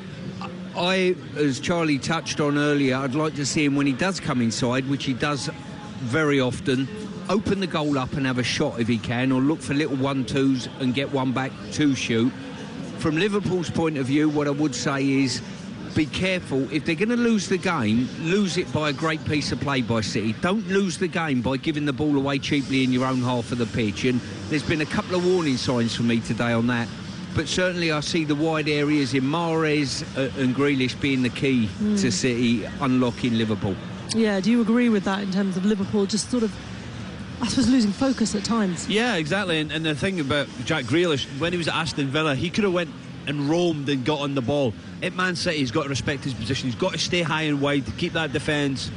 I, as Charlie touched on earlier, I'd like to see him when he does come inside, which he does very often, open the goal up and have a shot if he can, or look for little 1-2s and get one back to shoot. From Liverpool's point of view, what I would say is be careful. If they're going to lose the game, lose it by a great piece of play by City. Don't lose the game by giving the ball away cheaply in your own half of the pitch. And there's been a couple of warning signs for me today on that. But certainly I see the wide areas in Mahrez and Grealish being the key to City unlocking Liverpool. Yeah, do you agree with that in terms of Liverpool just sort of, I suppose, losing focus at times? Yeah, exactly. And the thing about Jack Grealish, when he was at Aston Villa, he could have went and roamed and got on the ball. At Man City, he's got to respect his position. He's got to stay high and wide to keep that defence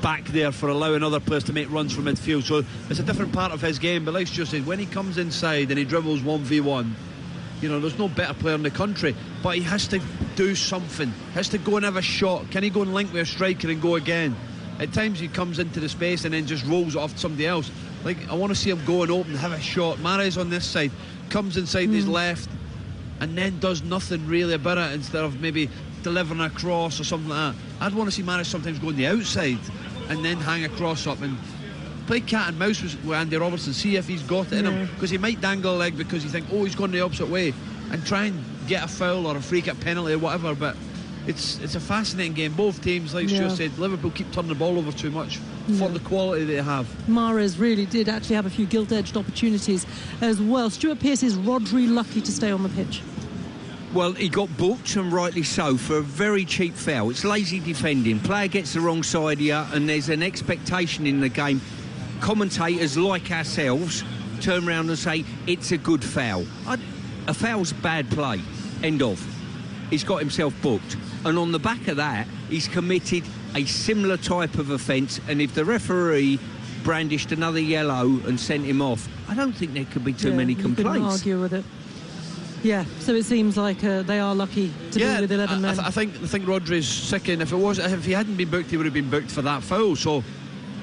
back there for allowing other players to make runs from midfield. So it's a different part of his game. But like Stu said, when he comes inside and he dribbles 1v1, you know, there's no better player in the country, but he has to do something. Has to go and have a shot. Can he go and link with a striker and go again? At times he comes into the space and then just rolls it off to somebody else. Like, I want to see him go and open, have a shot. Mahrez on this side comes inside his left and then does nothing really about it, instead of maybe delivering a cross or something like that. I'd want to see Mahrez sometimes go on the outside and then hang a cross up and play cat and mouse with Andy Robertson, see if he's got it in him, because he might dangle a leg because you think, oh, he's gone the opposite way, and try and get a foul or a free kick penalty or whatever. But it's a fascinating game. Both teams, like Stuart said, Liverpool keep turning the ball over too much for the quality they have. Mahrez really did actually have a few gilt-edged opportunities as well. Stuart Pearce, is Rodri lucky to stay on the pitch? Well, he got booked, and rightly so, for a very cheap foul. It's lazy defending. Player gets the wrong side of you, and there's an expectation in the game. Commentators like ourselves turn around and say it's a good foul. A foul's bad play. End of. He's got himself booked, and on the back of that, he's committed a similar type of offence. And if the referee brandished another yellow and sent him off, I don't think there could be too many complaints. You couldn't argue with it. Yeah, so it seems like they are lucky to be with 11 men. I think Rodri's sickened. If he hadn't been booked, he would have been booked for that foul. So,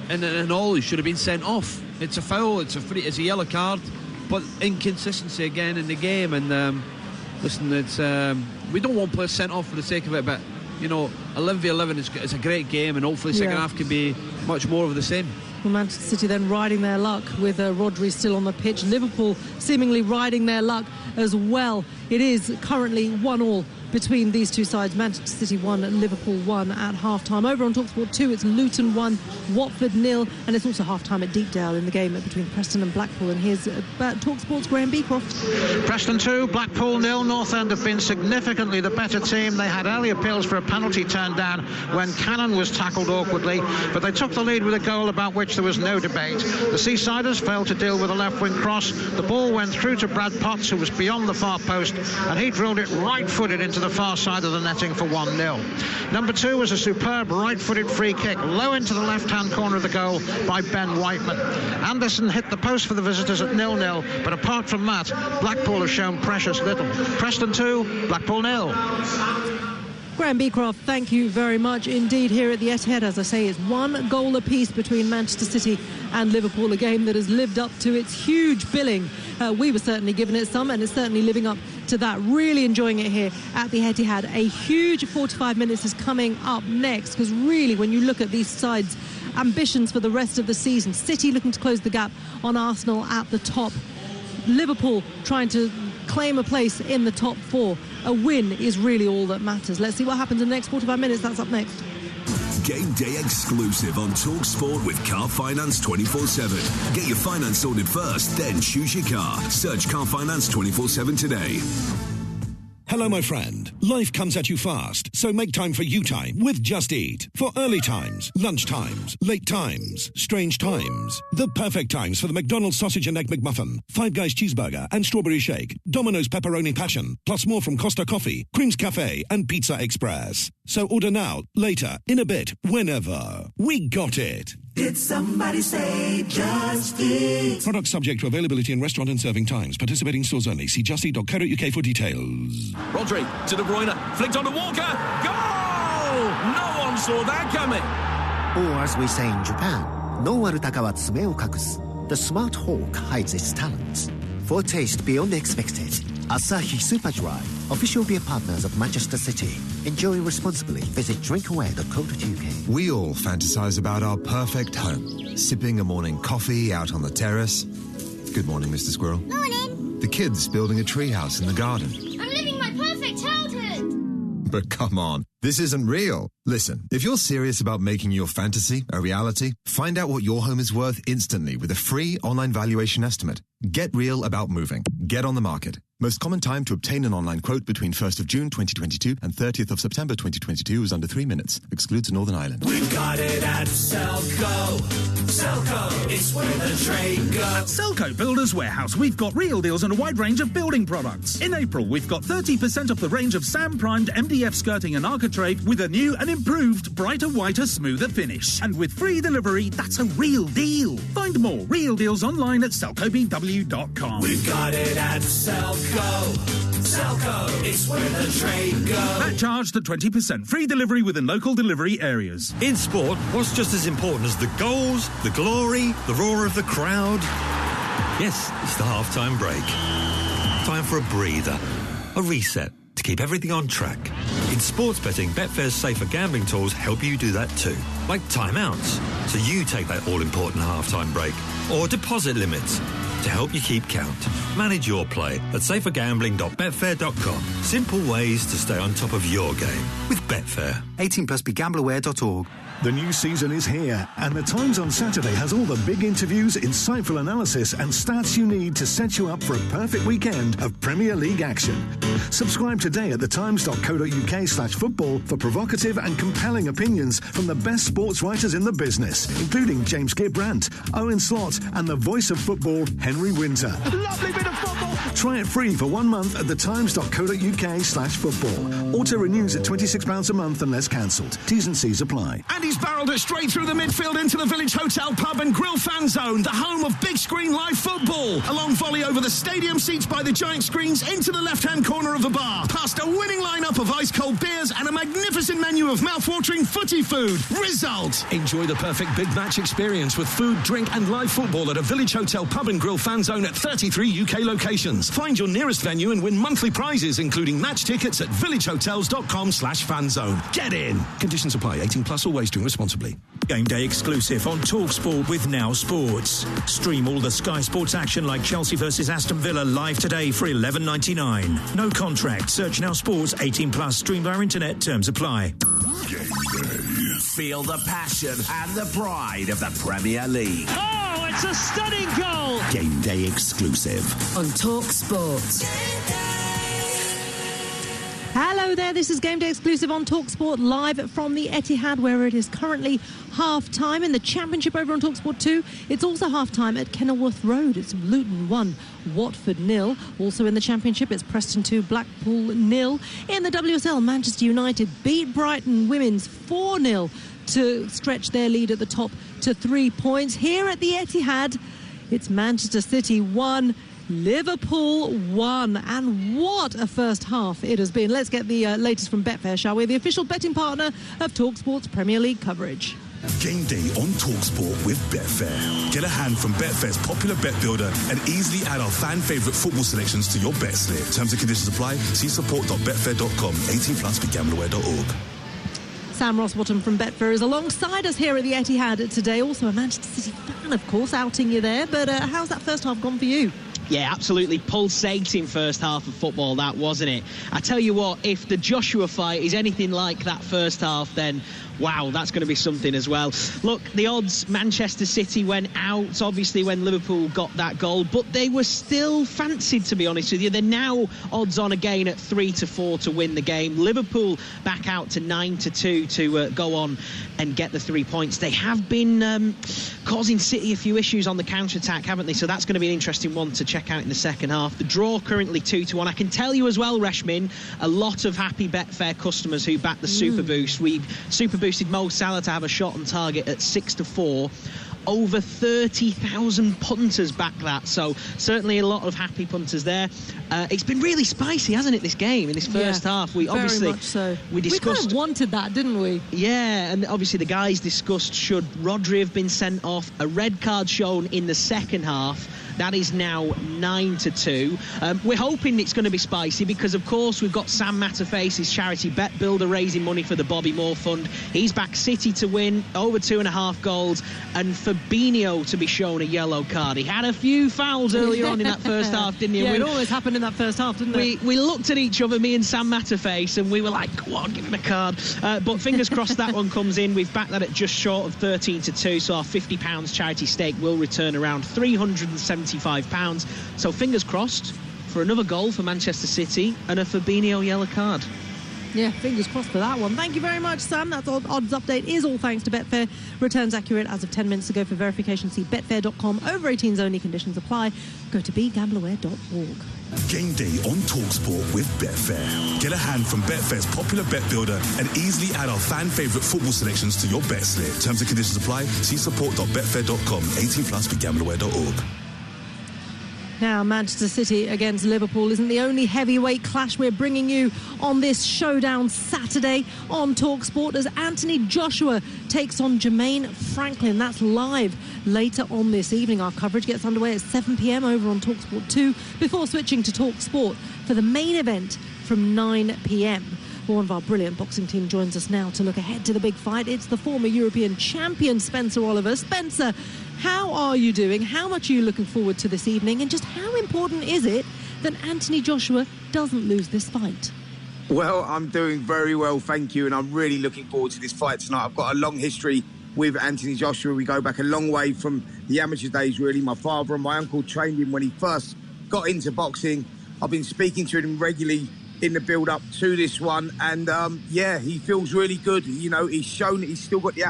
and all, he should have been sent off. It's a foul. It's a yellow card. But inconsistency again in the game. And listen, it's we don't want players sent off for the sake of it. But you know, 11v11 is a great game, and hopefully the second half can be much more of the same. Well, Manchester City then riding their luck with Rodri still on the pitch. Liverpool seemingly riding their luck as well. It is currently 1-1 between these two sides. Manchester City 1, Liverpool 1 at half-time. Over on TalkSport 2, it's Luton 1, Watford 0, and it's also half-time at Deepdale in the game between Preston and Blackpool. And here's TalkSport's Graham Beecroft. Preston 2, Blackpool 0. North End have been significantly the better team. They had early appeals for a penalty turned down when Cannon was tackled awkwardly, but they took the lead with a goal about which there was no debate. The Seasiders failed to deal with a left-wing cross. The ball went through to Brad Potts, who was beyond the far post, and he drilled it right-footed into the far side of the netting for 1-0. Number 2 was a superb right-footed free kick low into the left-hand corner of the goal by Ben Whiteman. Anderson hit the post for the visitors at 0-0, but apart from that, Blackpool have shown precious little. Preston 2, Blackpool 0. Graham Beecroft, thank you very much indeed. Here at the Etihad, as I say, it's 1 goal apiece between Manchester City and Liverpool, a game that has lived up to its huge billing. We were certainly giving it some, and it's certainly living up to that. Really enjoying it here at the Etihad. A huge 45 minutes is coming up next, because really, when you look at these sides' ambitions for the rest of the season, City looking to close the gap on Arsenal at the top, Liverpool trying to claim a place in the top 4. A win is really all that matters. Let's see what happens in the next 45 minutes. That's up next. Game day exclusive on TalkSport with Car Finance 24/7. Get your finance sorted first, then choose your car. Search Car Finance 24/7 today. Hello, my friend. Life comes at you fast, so make time for you time with Just Eat. For early times, lunch times, late times, strange times. The perfect times for the McDonald's Sausage and Egg McMuffin, Five Guys Cheeseburger and Strawberry Shake, Domino's Pepperoni Passion, plus more from Costa Coffee, Creams Cafe and Pizza Express. So order now, later, in a bit, whenever. We got it. Did somebody say Just Eat? Product subject to availability in restaurant and serving times. Participating stores only. See justeat.co.uk for details. Rodri to De Bruyne, flicked on to Walker. Goal! No one saw that coming. Or as we say in Japan, no warutaka wa tsume o kakusu. The smart hawk hides its talents. For a taste beyond expected, Asahi Super Dry, official beer partners of Manchester City. Enjoy responsibly. Visit drinkaware.co.uk. We all fantasize about our perfect home. Sipping a morning coffee out on the terrace. Good morning, Mr. Squirrel. Morning. The kids building a treehouse in the garden. I'm living my perfect childhood. But come on, this isn't real. Listen, if you're serious about making your fantasy a reality, find out what your home is worth instantly with a free online valuation estimate. Get real about moving. Get on the market. Most common time to obtain an online quote between 1st of June 2022 and 30th of September 2022 is under 3 minutes. Excludes Northern Ireland. We've got it at Selco. Selco, it's where the trade goes. At Selco Builders Warehouse, we've got real deals on a wide range of building products. In April, we've got 30% off the range of SAM-primed MDF skirting and architrave with a new and improved, brighter, whiter, smoother finish. And with free delivery, that's a real deal. Find more real deals online at selcobw.com. We've got it at Selco. Selco, it's where the trade goes. That charged at 20%. Free delivery within local delivery areas. In sport, what's just as important as the goals, the glory, the roar of the crowd? Yes, it's the half-time break. Time for a breather, a reset, to keep everything on track. In sports betting, Betfair's safer gambling tools help you do that too. Like timeouts, so you take that all-important half-time break. Or deposit limits, to help you keep count. Manage your play at safergambling.betfair.com. Simple ways to stay on top of your game with Betfair. 18 plus begambleaware.org. The new season is here, and The Times on Saturday has all the big interviews, insightful analysis, and stats you need to set you up for a perfect weekend of Premier League action. Subscribe today at thetimes.co.uk/football for provocative and compelling opinions from the best sports writers in the business, including James Gibbrandt, Owen Slott, and the voice of football, Henry Winter. Lovely bit of football. Try it free for 1 month at thetimes.co.uk/football. Auto renews at £26 a month unless cancelled. T's and C's apply. And he's barrelled it straight through the midfield into the Village Hotel Pub and Grill fan zone, the home of big screen live football. A long volley over the stadium seats by the giant screens into the left-hand corner of the bar, past a winning lineup of ice-cold beers and a magnificent menu of mouth-watering footy food. Result: enjoy the perfect big match experience with food, drink and live football at a Village Hotel Pub and Grill fan zone at 33 UK locations. Find your nearest venue and win monthly prizes, including match tickets at villagehotels.com/fanzone. Get in. Conditions apply. 18 plus, always drink responsibly. Game day exclusive on TalkSport with Now Sports. Stream all the Sky Sports action like Chelsea versus Aston Villa live today for $11.99. No contract. Search Now Sports. 18 plus. Stream via internet. Terms apply. Feel the passion and the pride of the Premier League. Oh, it's a stunning goal. Game day exclusive on TalkSport. Hello there, this is Game Day exclusive on TalkSport live from the Etihad, where it is currently half-time in the Championship over on TalkSport 2. It's also half-time at Kenilworth Road. It's Luton 1, Watford 0. Also in the Championship, it's Preston 2, Blackpool 0. In the WSL, Manchester United beat Brighton Women's 4-0 to stretch their lead at the top to 3 points. Here at the Etihad, it's Manchester City 1, Liverpool 1, and what a first half it has been. Let's get the latest from Betfair, shall we? The official betting partner of TalkSport's Premier League coverage. Game day on TalkSport with Betfair. Get a hand from Betfair's popular bet builder and easily add our fan favourite football selections to your bet slip. Terms and conditions apply. See support.betfair.com. 18 plus. begambleaware.org. Sam Rossbottom from Betfair is alongside us here at the Etihad today. Also a Manchester City fan, of course, outing you there. But how's that first half gone for you? Yeah, absolutely pulsating first half of football, that, wasn't it? I tell you what, if the Joshua fight is anything like that first half, then wow, that's going to be something as well. Look, the odds, Manchester City went out, obviously, when Liverpool got that goal, but they were still fancied, to be honest with you. They're now odds on again at 3-4 to win the game. Liverpool back out to 9-2 to go on and get the 3 points. They have been causing City a few issues on the counter-attack, haven't they? So that's going to be an interesting one to check out in the second half. The draw currently 2-1. I can tell you as well, Reshmin, a lot of happy Betfair customers who backed the Super Boost. We Super boosted Mo Salah to have a shot on target at 6-4. Over 30,000 punters back that, so certainly a lot of happy punters there. It's been really spicy, hasn't it, this game, in this first half? We obviously, very much so. We discussed, kind of wanted that, didn't we? Yeah, and obviously the guys discussed should Rodri have been sent off. A red card shown in the second half. That is now 9-2. We're hoping it's going to be spicy because, of course, we've got Sam Matterface's charity Bet Builder raising money for the Bobby Moore Fund. He's backed City to win over 2.5 goals, and Fabinho to be shown a yellow card. He had a few fouls earlier on in that first half, didn't he? Yeah, it always happened in that first half, didn't it? We looked at each other, me and Sam Matterface, and we were like, go on, give him a card. But fingers crossed that one comes in. We've backed that at just short of 13-2, so our £50 charity stake will return around £375. So fingers crossed for another goal for Manchester City and a Fabinho yellow card. Yeah, fingers crossed for that one. Thank you very much, Sam. That odds update is all thanks to Betfair. Returns accurate as of 10 minutes ago. For verification, see betfair.com. Over 18s only. Conditions apply. Go to begambleaware.org. Game day on TalkSport with Betfair. Get a hand from Betfair's popular bet builder and easily add our fan favourite football selections to your bet slip. Terms and conditions apply. See support.betfair.com. 18+, begambleaware.org. Now, Manchester City against Liverpool isn't the only heavyweight clash we're bringing you on this showdown Saturday on TalkSport as Anthony Joshua takes on Jermaine Franklin. That's live later on this evening. Our coverage gets underway at 7 p.m. over on TalkSport 2 before switching to TalkSport for the main event from 9 p.m. One of our brilliant boxing team joins us now to look ahead to the big fight. It's the former European champion, Spencer Oliver. Spencer, how are you doing? How much are you looking forward to this evening? And just how important is it that Anthony Joshua doesn't lose this fight? Well, I'm doing very well, thank you. And I'm really looking forward to this fight tonight. I've got a long history with Anthony Joshua. We go back a long way from the amateur days, really. My father and my uncle trained him when he first got into boxing. I've been speaking to him regularly in the build-up to this one, and yeah, he feels really good. You know, he's shown that he's still got the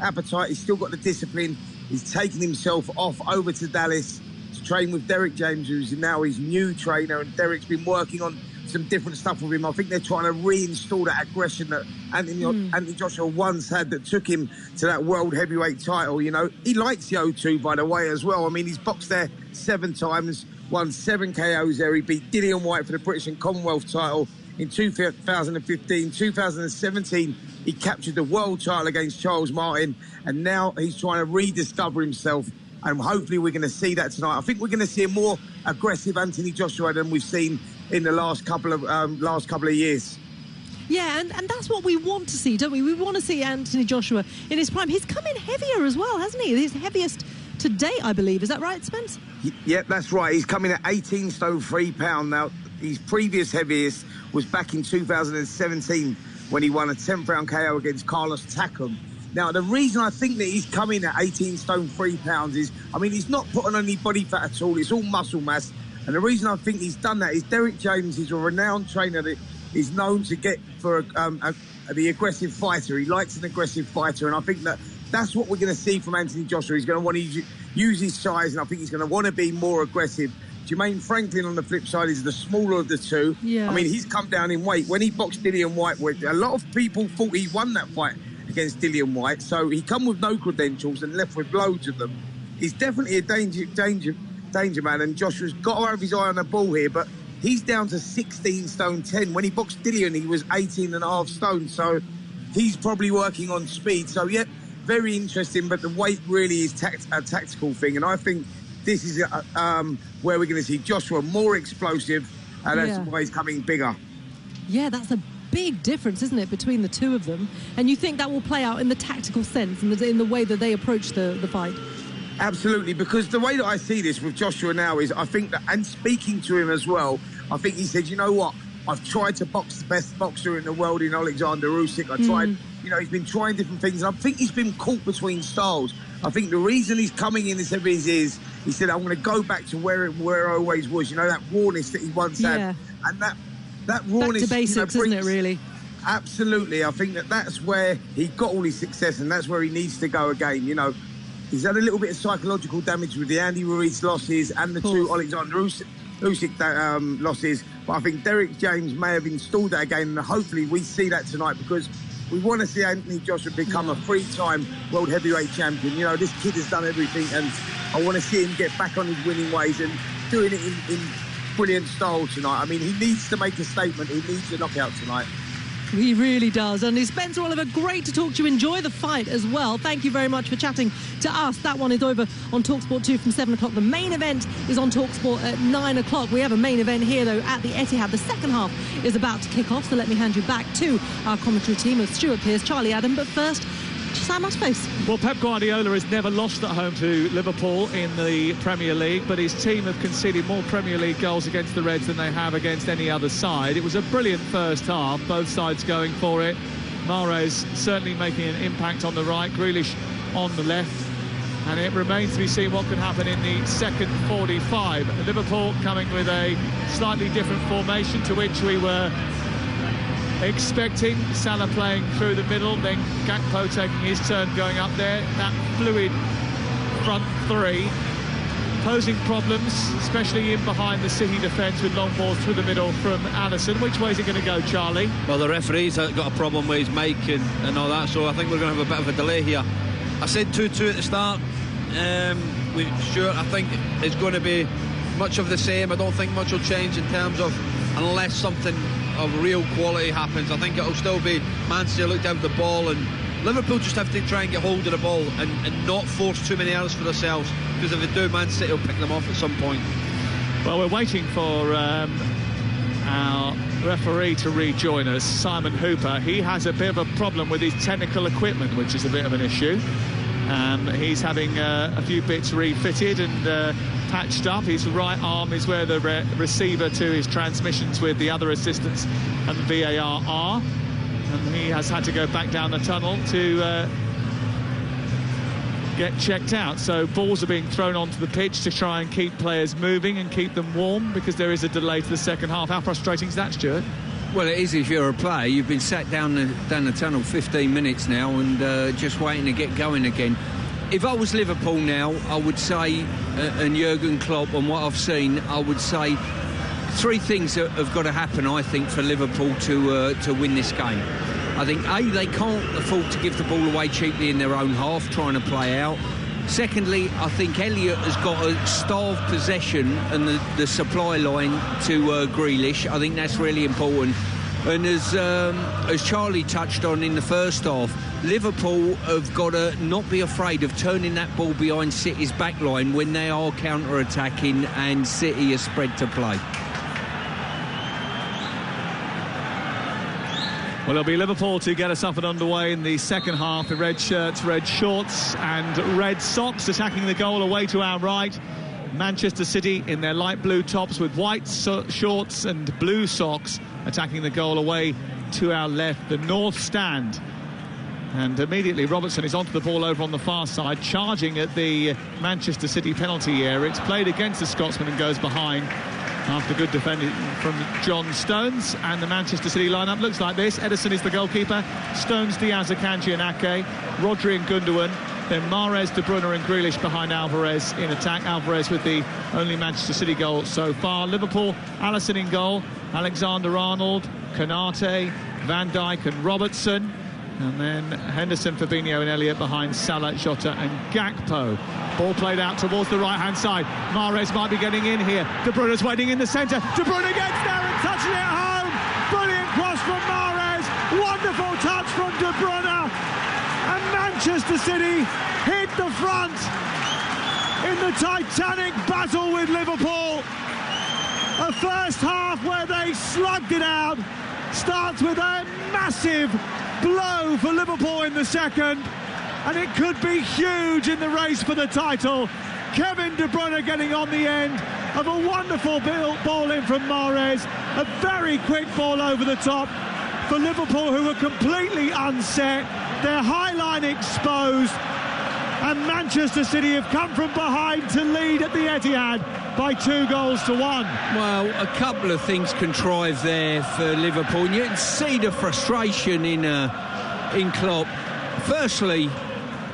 appetite, he's still got the discipline. He's taken himself off over to Dallas to train with Derek James, who's now his new trainer, and Derek's been working on some different stuff with him. I think they're trying to reinstall that aggression that Anthony Joshua once had that took him to that world heavyweight title. You know, he likes the O2, by the way, as well. I mean, he's boxed there 7 times, won 7 KOs there. He beat Dillian White for the British and Commonwealth title in 2015. 2017, he captured the world title against Charles Martin, and now he's trying to rediscover himself, and hopefully we're going to see that tonight. I think we're going to see a more aggressive Anthony Joshua than we've seen in the last couple of years. Yeah, and that's what we want to see, don't we? We want to see Anthony Joshua in his prime. He's come in heavier as well, hasn't he? He's heaviest to date, I believe. Is that right, Spence? Yeah, that's right. He's coming at 18 stone 3 pound. Now, his previous heaviest was back in 2017 when he won a 10th round KO against Carlos Takam. Now, the reason I think that he's coming at 18 stone 3 pounds is, I mean, he's not put on any body fat at all. It's all muscle mass. And the reason I think he's done that is Derek James is a renowned trainer that is known to get for the aggressive fighter. He likes an aggressive fighter, and I think that's what we're going to see from Anthony Joshua. He's going to want to use his size, and I think he's going to want to be more aggressive. Jermaine Franklin, on the flip side, is the smaller of the two. Yeah. I mean, he's come down in weight. When he boxed Dillian White, a lot of people thought he won that fight against Dillian White, so he come with no credentials and left with loads of them. He's definitely a danger man, and Joshua's got to have his eye on the ball here, but he's down to 16 stone 10. When he boxed Dillian, he was 18.5 stone, so he's probably working on speed. So, yeah, very interesting, but the weight really is a tactical thing, and I think this is where we're going to see Joshua more explosive, and that's why he's coming bigger. Yeah, that's a big difference, isn't it, between the two of them? And you think that will play out in the tactical sense, in the way that they approach the fight? Absolutely, because the way that I see this with Joshua now is, I think that, and speaking to him as well, I think he said, you know what, I've tried to box the best boxer in the world in Alexander Usyk. I tried, he's been trying different things, and I think he's been caught between styles. I think the reason he's coming in this series is, he said, I'm going to go back to where I always was, that rawness that he once had. And that rawness... Back to basics, isn't it, really? Absolutely. I think that's where he got all his success, and that's where he needs to go again, He's had a little bit of psychological damage with the Andy Ruiz losses and the two Alexander Usyk losses. But I think Derek James may have installed that again, and hopefully we see that tonight, because we want to see Anthony Joshua become a three-time world heavyweight champion. This kid has done everything, and I want to see him get back on his winning ways and doing it in brilliant style tonight. I mean, he needs to make a statement. He needs a knockout tonight. He really does. And Spencer Oliver, great to talk to you. Enjoy the fight as well. Thank you very much for chatting to us. That one is over on TalkSport 2 from 7 o'clock. The main event is on TalkSport at 9 o'clock. We have a main event here, though, at the Etihad. The second half is about to kick off, so let me hand you back to our commentary team of Stuart Pearce, Charlie Adam. But first, Sam Muspace. Well, Pep Guardiola has never lost at home to Liverpool in the Premier League, but his team have conceded more Premier League goals against the Reds than they have against any other side. It was a brilliant first half, both sides going for it. Mahrez certainly making an impact on the right, Grealish on the left, and it remains to be seen what can happen in the second 45. Liverpool coming with a slightly different formation to which we were expecting. Salah playing through the middle, then Gakpo taking his turn going up there. That fluid front three posing problems, especially in behind the City defence with long balls through the middle from Alisson. Which way is it going to go, Charlie? Well, the referee's got a problem with his mic and all that, so I think we're going to have a bit of a delay here. I said 2-2 at the start. I think it's going to be much of the same. I don't think much will change in terms of, unless something of real quality happens. I think it'll still be Man City look down the ball, and Liverpool just have to try and get hold of the ball and not force too many errors for themselves, because if they do, Man City will pick them off at some point. Well, we're waiting for our referee to rejoin us, Simon Hooper. He has a bit of a problem with his technical equipment, which is a bit of an issue. He's having a few bits refitted and patched up. His right arm is where the receiver to his transmissions with the other assistants and VAR are, and he has had to go back down the tunnel to get checked out. So balls are being thrown onto the pitch to try and keep players moving and keep them warm, because there is a delay to the second half. How frustrating is that, Stuart? Well, it is if you're a player. You've been sat down the tunnel 15 minutes now and just waiting to get going again. If I was Liverpool now, I would say, and Jurgen Klopp, and what I've seen, I would say three things that have got to happen, I think, for Liverpool to win this game. I think, A, they can't afford to give the ball away cheaply in their own half, trying to play out. Secondly, I think Elliott has got to starve possession and the supply line to Grealish. I think that's really important. And as Charlie touched on in the first half, Liverpool have got to not be afraid of turning that ball behind City's back line when they are counter-attacking and City is spread to play. Well, it'll be Liverpool to get us up and underway in the second half. The red shirts, red shorts and red socks attacking the goal away to our right. Manchester City in their light blue tops with white shorts and blue socks attacking the goal away to our left, the north stand. And immediately Robertson is onto the ball over on the far side, charging at the Manchester City penalty area. It's played against the Scotsman and goes behind after good defending from John Stones. And the Manchester City lineup looks like this. Ederson is the goalkeeper, Stones, Diaz, Akanji and Ake, Rodri and Gundogan, then Mahrez, De Bruyne and Grealish behind Alvarez in attack. Alvarez with the only Manchester City goal so far. Liverpool, Alisson in goal, Alexander-Arnold, Konate, Van Dijk and Robertson. And then Henderson, Fabinho and Elliott behind Salah, Jota and Gakpo. Ball played out towards the right-hand side. Mahrez might be getting in here. De Bruyne's waiting in the centre. De Bruyne gets there and touching it home. Brilliant cross from Mahrez. Wonderful touch from De Bruyne. And Manchester City hit the front in the titanic battle with Liverpool. A first half where they slugged it out. Starts with a massive blow for Liverpool in the second. and it could be huge in the race for the title. Kevin De Bruyne getting on the end of a wonderful ball in from Mahrez. A very quick ball over the top for Liverpool, who were completely unset. Their high line exposed, and Manchester City have come from behind to lead at the Etihad by 2-1. Well, a couple of things contrived there for Liverpool. You can see the frustration in Klopp. Firstly,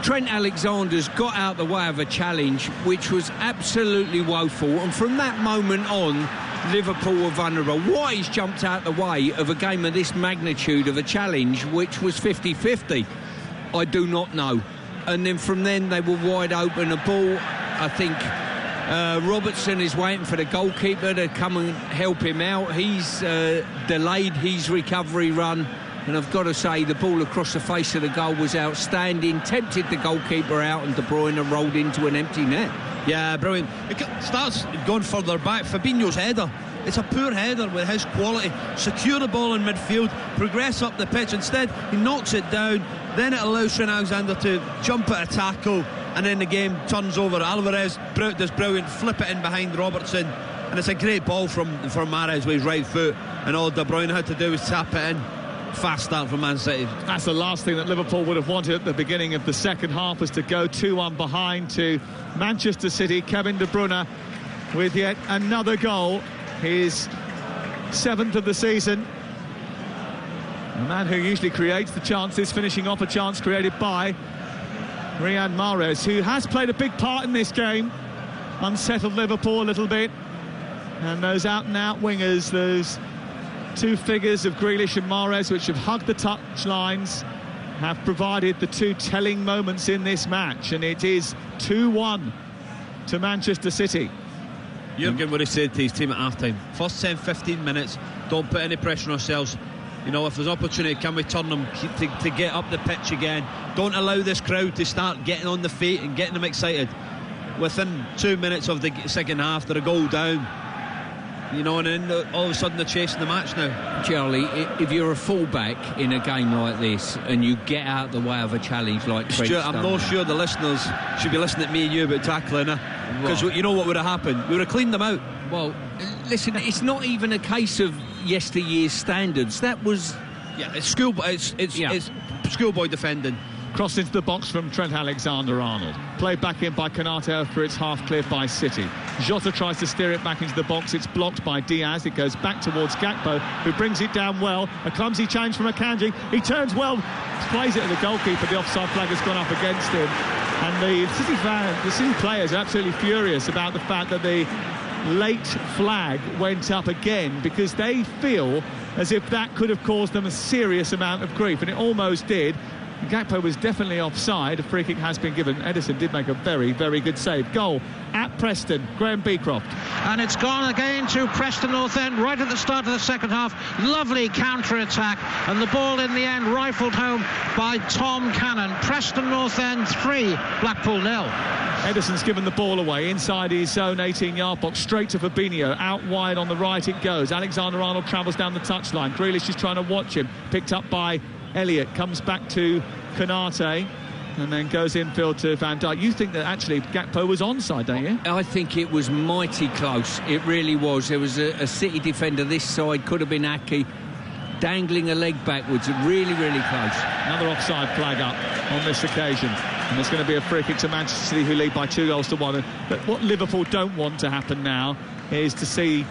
Trent Alexander's got out the way of a challenge which was absolutely woeful, and from that moment on, Liverpool were vulnerable. Why he's jumped out the way of a game of this magnitude of a challenge which was 50-50, I do not know. And then from then they were wide open. The ball, I think Robertson is waiting for the goalkeeper to come and help him out. He's delayed his recovery run, and I've got to say the ball across the face of the goal was outstanding, tempted the goalkeeper out, and De Bruyne rolled into an empty net. Yeah, brilliant. It starts going further back. Fabinho's header, it's a poor header with his quality. Secure the ball in midfield, progress up the pitch. Instead he knocks it down, then it allows Trent Alexander to jump at a tackle, and then the game turns over. Alvarez does brilliant, flip it in behind Robertson, and it's a great ball from Mahrez with his right foot, and all De Bruyne had to do was tap it in. Fast start from Man City. That's the last thing that Liverpool would have wanted at the beginning of the second half, was to go 2-1 behind to Manchester City. Kevin De Bruyne with yet another goal, his 7th of the season. A man who usually creates the chances, finishing off a chance created by Riyad Mahrez, who has played a big part in this game, unsettled Liverpool a little bit. And those out-and-out wingers, those two figures of Grealish and Mahrez, which have hugged the touch lines, have provided the two telling moments in this match, and it is 2-1 to Manchester City. Jurgen would have said to his team at half-time, first 10-15 minutes, don't put any pressure on ourselves. You know, if there's opportunity, can we turn them to get up the pitch again? Don't allow this crowd to start getting on the feet and getting them excited. Within 2 minutes of the second half, they're a goal down. You know, and then all of a sudden they're chasing the match now. Charlie, if you're a fullback in a game like this and you get out the way of a challenge like Stuart, I'm not sure the listeners should be listening to me and you about tackling her, because you know what would have happened? We would have cleaned them out. Well, listen, it's not even a case of yesteryear's standards. That was... Yeah, it's schoolboy defending. Crossed into the box from Trent Alexander-Arnold. Played back in by Konate after it's half cleared by City. Jota tries to steer it back into the box. It's blocked by Diaz. It goes back towards Gakpo, who brings it down well. A clumsy challenge from Akanji. He turns well, plays it at the goalkeeper. The offside flag has gone up against him. And the City players are absolutely furious about the fact that the late flag went up again, because they feel as if that could have caused them a serious amount of grief, and it almost did. Gakpo was definitely offside. A free kick has been given. Edison did make a very, very good save. Goal at Preston, Graham Beecroft. And it's gone again to Preston North End right at the start of the second half. Lovely counter-attack, and the ball in the end rifled home by Tom Cannon. Preston North End 3, Blackpool 0. Edison's given the ball away inside his own 18-yard box, straight to Fabinho. Out wide on the right it goes. Alexander-Arnold travels down the touchline. Grealish is trying to watch him. Picked up by Elliott, comes back to Konate, and then goes infield to Van Dijk. You think that actually Gakpo was onside, don't you? I think it was mighty close. It really was. There was a City defender this side, could have been Aki, dangling a leg backwards. Really, really close. Another offside flag up on this occasion. And there's going to be a free kick to Manchester City, who lead by 2-1. But what Liverpool don't want to happen now is to see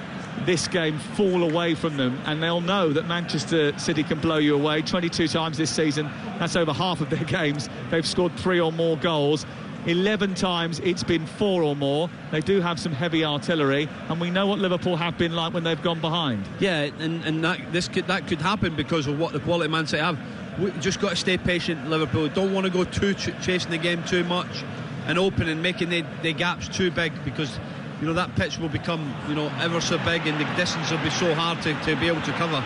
this game fall away from them, and they'll know that Manchester City can blow you away. 22 times this season, that's over half of their games. They've scored 3 or more goals. 11 times it's been 4 or more. They do have some heavy artillery, and we know what Liverpool have been like when they've gone behind. Yeah, and that could happen because of what the quality Man City have. We just got to stay patient, Liverpool. Don't want to go chasing the game too much and open and making the gaps too big, because you know that pitch will become, you know, ever so big, and the distance will be so hard to be able to cover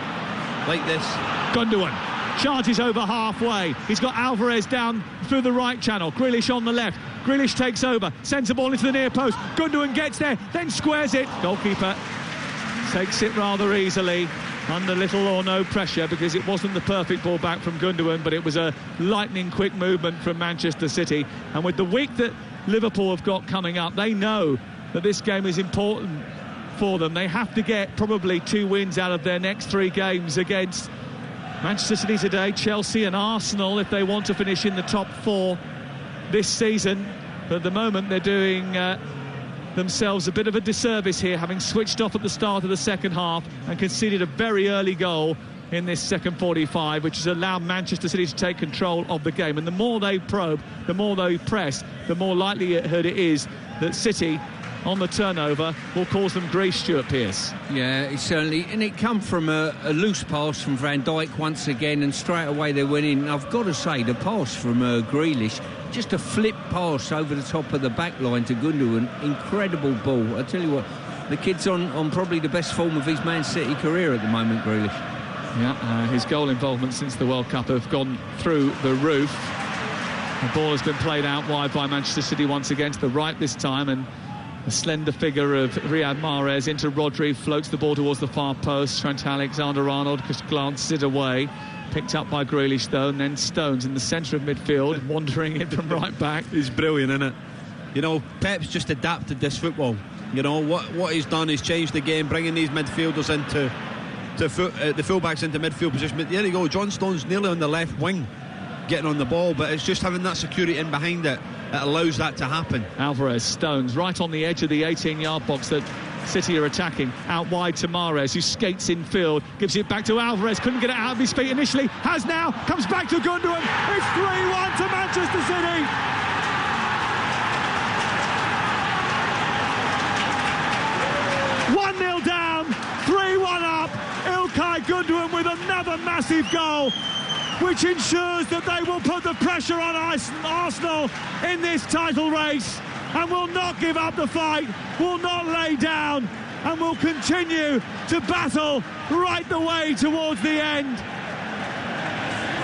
like this. Gundogan charges over halfway. He's got Alvarez down through the right channel. Grealish on the left. Grealish takes over, sends the ball into the near post. Gundogan gets there, then squares it. Goalkeeper takes it rather easily. under little or no pressure, because it wasn't the perfect ball back from Gundogan, but it was a lightning quick movement from Manchester City. And with the week that Liverpool have got coming up, they know that this game is important for them. They have to get probably 2 wins out of their next 3 games against Manchester City today, Chelsea and Arsenal, if they want to finish in the top 4 this season. But at the moment they're doing themselves a bit of a disservice here, having switched off at the start of the second half and conceded a very early goal in this second 45, which has allowed Manchester City to take control of the game. And the more they probe, the more they press, the more likelihood it is that City on the turnover will cause them grief, Stuart Pearce. Yeah, it certainly, and it come from a loose pass from Van Dijk once again, and straight away they went in. I've got to say, the pass from Grealish, just a flip pass over the top of the back line to Gundogan, incredible ball. I tell you what, the kid's on probably the best form of his Man City career at the moment, Grealish. Yeah, his goal involvement since the World Cup have gone through the roof. The ball has been played out wide by Manchester City once again to the right this time, and the slender figure of Riyad Mahrez into Rodri, floats the ball towards the far post. Trent Alexander-Arnold just glances it away, picked up by Grealish though, and then Stones in the centre of midfield, wandering in from right back. He's brilliant, isn't it? You know, Pep's just adapted this football. You know, what he's done is changed the game, bringing these midfielders into the fullbacks into midfield position. But there you go, John Stones nearly on the left wing, getting on the ball, but it's just having that security in behind it that allows that to happen. Alvarez, Stones right on the edge of the 18-yard box that City are attacking, out wide to Mahrez, who skates in field, gives it back to Alvarez, couldn't get it out of his feet initially, has now, comes back to Gundogan. It's 3-1 to Manchester City. One 0 down, 3-1 up. Ilkay Gundogan with another massive goal, which ensures that they will put the pressure on Arsenal in this title race and will not give up the fight, will not lay down, and will continue to battle right the way towards the end.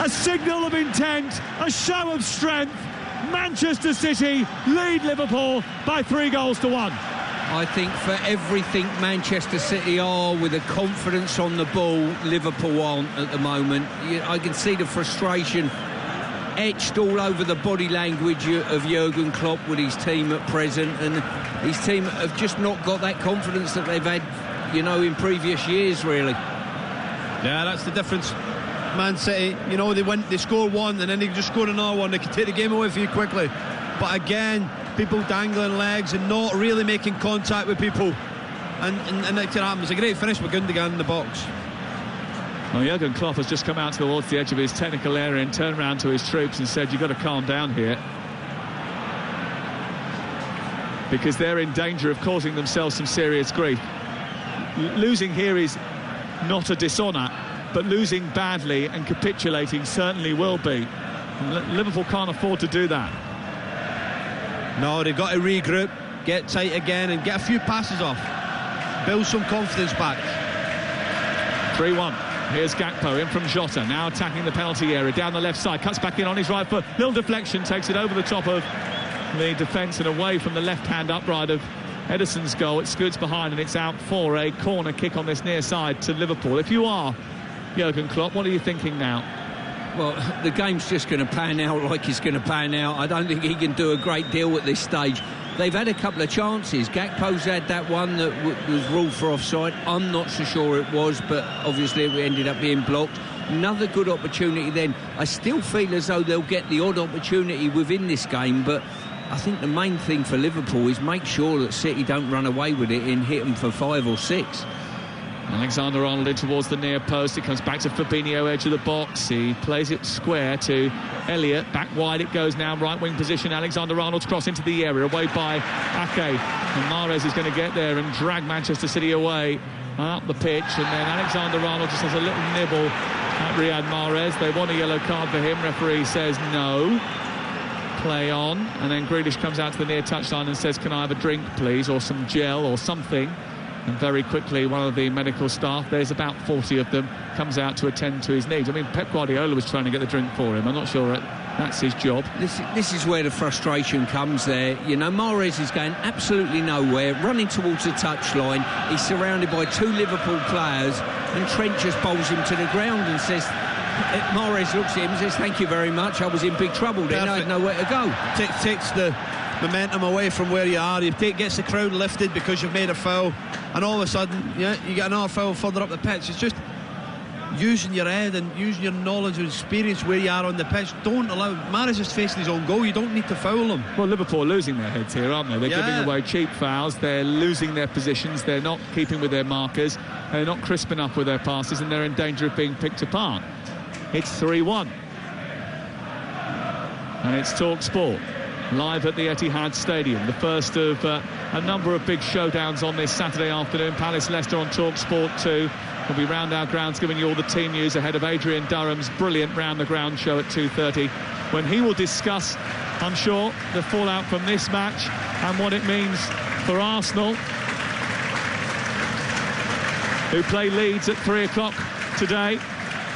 A signal of intent, a show of strength. Manchester City lead Liverpool by 3-1. I think for everything Manchester City are, with the confidence on the ball, Liverpool aren't at the moment. I can see the frustration etched all over the body language of Jurgen Klopp with his team at present, and his team have just not got that confidence that they've had, you know, in previous years, really. Yeah, that's the difference. Man City, you know, they score one and then they just score another one. They can take the game away for you quickly. But again, people dangling legs and not really making contact with people, and it can happen. It's a great finish with Gundogan in the box. Well, Jurgen Klopp has just come out towards the edge of his technical area and turned around to his troops and said, you've got to calm down here, because they're in danger of causing themselves some serious grief. Losing here is not a dishonour, but losing badly and capitulating certainly will be. And Liverpool can't afford to do that. No, they've got to regroup, get tight again and get a few passes off, build some confidence back. 3-1. Here's Gakpo in from Jota, now attacking the penalty area, down the left side, cuts back in on his right foot, little deflection, takes it over the top of the defence and away from the left-hand upright of Ederson's goal. It scoots behind and it's out for a corner kick on this near side to Liverpool. If you are Jurgen Klopp, what are you thinking now? Well, the game's just going to pan out like it's going to pan out. I don't think he can do a great deal at this stage. They've had a couple of chances. Gakpo's had that one that was ruled for offside. I'm not so sure it was, but obviously it ended up being blocked. Another good opportunity then. I still feel as though they'll get the odd opportunity within this game, but I think the main thing for Liverpool is make sure that City don't run away with it and hit them for 5 or 6. Alexander-Arnold in towards the near post. It comes back to Fabinho, edge of the box. He plays it square to Elliott. Back wide it goes now, right wing position. Alexander-Arnold's cross into the area, away by Ake. And Mahrez is going to get there and drag Manchester City away up the pitch. And then Alexander-Arnold just has a little nibble at Riyad Mahrez. They want a yellow card for him. Referee says no. Play on. And then Grealish comes out to the near touchline and says, can I have a drink, please, or some gel or something? And very quickly, one of the medical staff, there's about 40 of them, comes out to attend to his needs. I mean, Pep Guardiola was trying to get the drink for him. I'm not sure That's his job. This is where the frustration comes there. You know, Mahrez is going absolutely nowhere, running towards the touchline. He's surrounded by 2 Liverpool players, and Trent just bowls him to the ground and says, Mahrez looks at him and says, thank you very much, I was in big trouble then, I had nowhere to go. Takes the momentum away from where you are. Gets the crowd lifted because you've made a foul, and all of a sudden you get another foul further up the pitch. It's just using your head and using your knowledge and experience where you are on the pitch. Don't allow... Mahrez is facing his own goal. You don't need to foul him. Well, Liverpool are losing their heads here, aren't they? They're giving away cheap fouls. They're losing their positions. They're not keeping with their markers. They're not crisp enough with their passes, and they're in danger of being picked apart. It's 3-1. And it's Talk Sport, live at the Etihad Stadium. The first of a number of big showdowns on this Saturday afternoon. Palace Leicester on Talk Sport 2. We'll be round our grounds giving you all the team news ahead of Adrian Durham's brilliant Round the Ground show at 2:30, when he will discuss, I'm sure, the fallout from this match and what it means for Arsenal, who play Leeds at 3 o'clock today.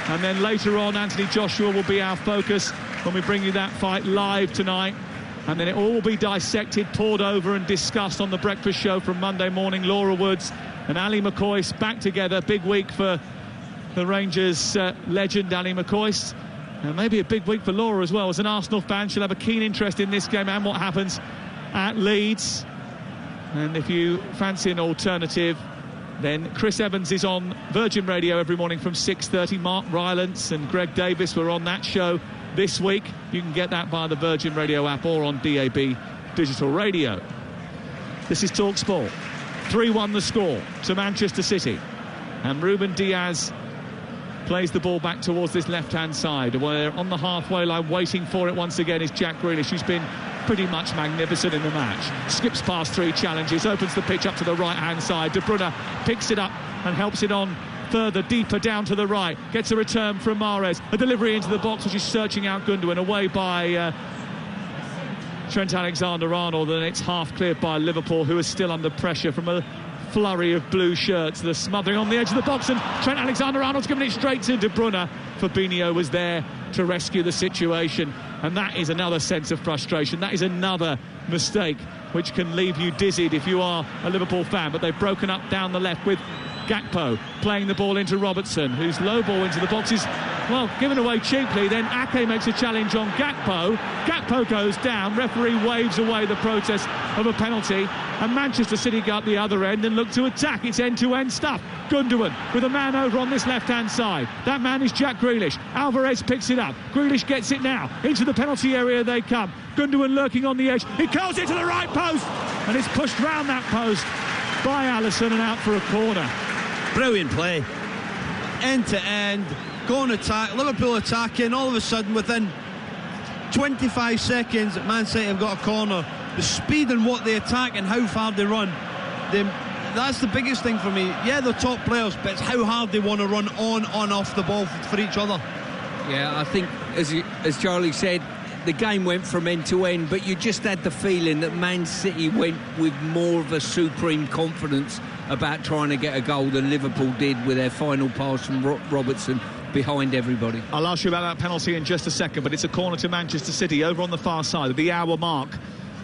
And then later on, Anthony Joshua will be our focus when we bring you that fight live tonight. And then it will all be dissected, poured over and discussed on the breakfast show from Monday morning. Laura Woods and Ali McCoist back together. Big week for the Rangers legend Ali McCoist. And maybe a big week for Laura as well. As an Arsenal fan, she'll have a keen interest in this game and what happens at Leeds. And if you fancy an alternative, then Chris Evans is on Virgin Radio every morning from 6:30. Mark Rylance and Greg Davis were on that show this week. You can get that via the Virgin Radio app or on DAB digital radio. This is Talk Sport. 3-1 the score to Manchester City, and Ruben Diaz plays the ball back towards this left-hand side, where on the halfway line waiting for it once again is Jack Grealish, who's been pretty much magnificent in the match. Skips past 3 challenges, opens the pitch up to the right-hand side. De Bruyne picks it up and helps it on further, deeper down to the right. Gets a return from Mahrez. A delivery into the box, which is searching out Gundogan, away by Trent Alexander-Arnold, and it's half cleared by Liverpool, who are still under pressure from a flurry of blue shirts. The smothering on the edge of the box, and Trent Alexander-Arnold's given it straight to De Bruyne. Fabinho was there to rescue the situation, and that is another sense of frustration. That is another mistake which can leave you dizzied if you are a Liverpool fan. But they've broken up down the left with Gakpo playing the ball into Robertson, whose low ball into the box is, well, given away cheaply. Then Ake makes a challenge on Gakpo. Gakpo goes down. Referee waves away the protest of a penalty, and Manchester City go up the other end and look to attack. It's end-to-end stuff. Gundogan with a man over on this left-hand side. That man is Jack Grealish. Alvarez picks it up. Grealish gets it now. Into the penalty area they come. Gundogan lurking on the edge. He curls it to the right post, and it's pushed round that post by Alisson and out for a corner. Brilliant play, end to end, go on attack, Liverpool attacking. All of a sudden, within 25 seconds, Man City have got a corner. The speed and what they attack and how far they run, that's the biggest thing for me. Yeah, they're top players, but it's how hard they want to run on, off the ball for each other. Yeah, I think, as Charlie said, the game went from end to end, but you just had the feeling that Man City went with more of a supreme confidence about trying to get a goal than Liverpool did with their final pass from Robertson behind everybody. I'll ask you about that penalty in just a second, but it's a corner to Manchester City over on the far side. The hour mark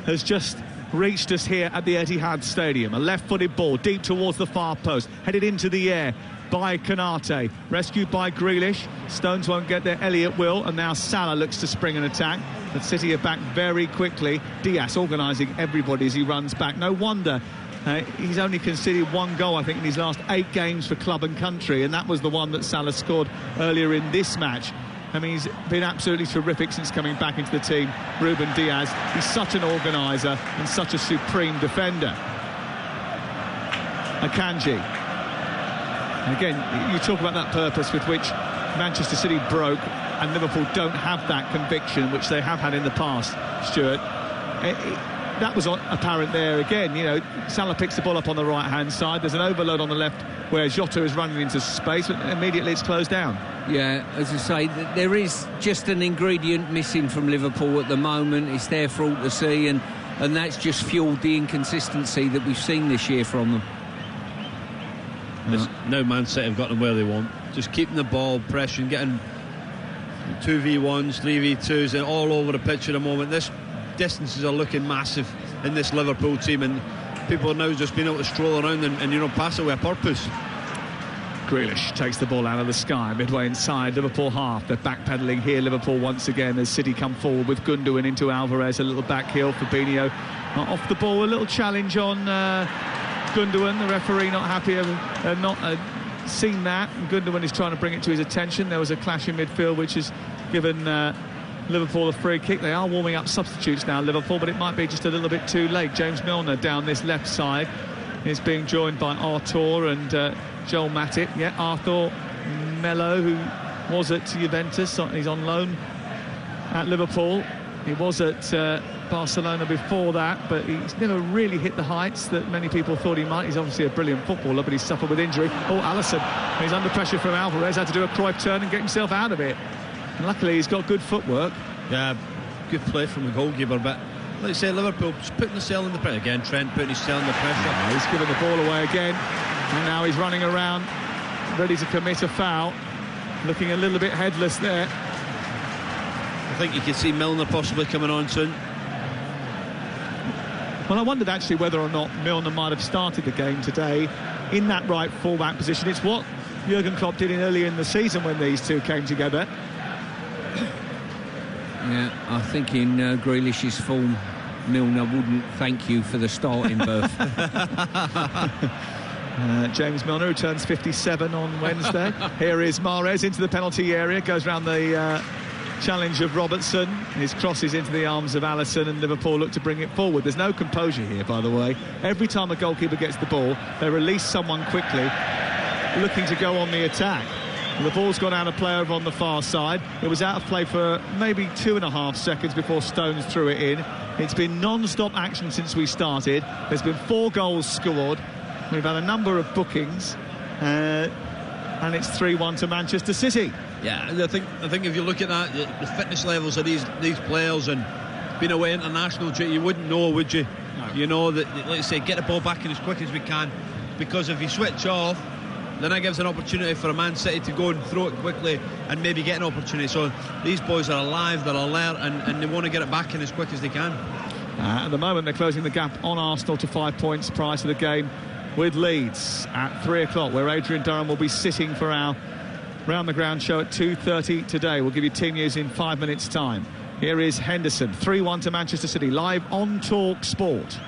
has just reached us here at the Etihad Stadium. A left-footed ball deep towards the far post, headed into the air by Konate, rescued by Grealish. Stones won't get there, Elliott will, and now Salah looks to spring an attack. But City are back very quickly. Diaz organising everybody as he runs back. No wonder he's only conceded 1 goal, I think, in his last 8 games for club and country, and that was the one that Salah scored earlier in this match. I mean, he's been absolutely terrific since coming back into the team, Ruben Diaz. He's such an organiser and such a supreme defender. Akanji. And again, you talk about that purpose with which Manchester City broke, and Liverpool don't have that conviction, which they have had in the past, Stuart. That was apparent there again. You know, Salah picks the ball up on the right-hand side. There's an overload on the left where Jota is running into space, but immediately it's closed down. Yeah, as I say, there is just an ingredient missing from Liverpool at the moment. It's there for all to see, and that's just fueled the inconsistency that we've seen this year from them. No Man City have got them where they want. Just keeping the ball, pressure, getting 2v1s, 3v2s, and all over the pitch at the moment. This distances are looking massive in this Liverpool team, and people are now just being able to stroll around and pass it with a purpose. Grealish takes the ball out of the sky, midway inside Liverpool half. They're backpedaling here, Liverpool once again, as City come forward with Gundogan into Alvarez. A little back heel for Fabinho. Off the ball, a little challenge on Gundogan. The referee not happy, not seen that. And Gundogan is trying to bring it to his attention. There was a clash in midfield which has given Liverpool a free kick. They are warming up substitutes now, Liverpool, but it might be just a little bit too late. James Milner down this left side is being joined by Arthur and Joel Matip. Yeah, Arthur Melo, who was at Juventus. He's on loan at Liverpool. He was at Barcelona before that, but he's never really hit the heights that many people thought he might. He's obviously a brilliant footballer, but he's suffered with injury. Oh, Alisson, he's under pressure from Alvarez, had to do a Cruyff turn and get himself out of it. And luckily, he's got good footwork. Yeah, good play from the goalkeeper, but like I say, Liverpool just putting themselves in the pressure. Again, Trent putting himself in the pressure. Yeah, he's given the ball away again, and now he's running around, ready to commit a foul. Looking a little bit headless there. I think you can see Milner possibly coming on soon. Well, I wondered actually whether or not Milner might have started the game today in that right full-back position. It's what Jurgen Klopp did early in the season when these two came together. Yeah, I think in Grealish's form, Milner wouldn't thank you for the starting berth. James Milner, who turns 57 on Wednesday. Here is Mahrez into the penalty area, goes round the challenge of Robertson. His crosses into the arms of Alisson, and Liverpool look to bring it forward. There's no composure here, by the way. Every time a goalkeeper gets the ball, they release someone quickly, looking to go on the attack. The ball's gone out of play over on the far side. It was out of play for maybe 2.5 seconds before Stones threw it in. It's been non-stop action since we started. There's been 4 goals scored. We've had a number of bookings, and it's 3-1 to Manchester City. Yeah, I think if you look at that, the fitness levels of these players, and being away international, you wouldn't know, would you? No. You know that, like I say, get the ball back in as quick as we can, because if you switch off, then that gives an opportunity for a Man City to go and throw it quickly and maybe get an opportunity. So these boys are alive, they're alert, and they want to get it back in as quick as they can. At the moment, they're closing the gap on Arsenal to 5 points prior to the game with Leeds at 3 o'clock, where Adrian Durham will be sitting for our Round the Ground show at 2:30 today. We'll give you team news in 5 minutes' time. Here is Henderson, 3-1 to Manchester City, live on Talk Sport.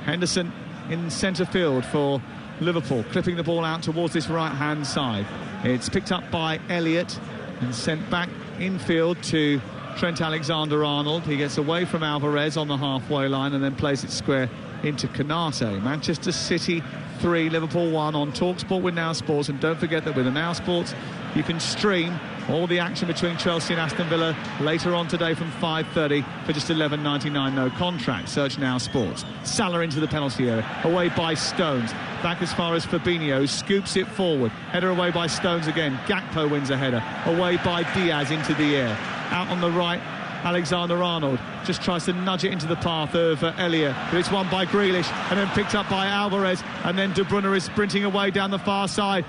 Henderson in centre field for Liverpool, clipping the ball out towards this right-hand side. It's picked up by Elliott and sent back infield to Trent Alexander-Arnold. He gets away from Alvarez on the halfway line and then plays it square into Canate. Manchester City 3, Liverpool 1 on TalkSport with Now Sports. And don't forget that with the Now Sports, you can stream all the action between Chelsea and Aston Villa later on today from 5:30 for just £11.99, no contract. Search Now Sports. Salah into the penalty area, away by Stones. Back as far as Fabinho, scoops it forward. Header away by Stones again. Gakpo wins a header. Away by Diaz into the air. Out on the right, Alexander-Arnold just tries to nudge it into the path of Elliott, but it's won by Grealish and then picked up by Alvarez, and then De Bruyne is sprinting away down the far side.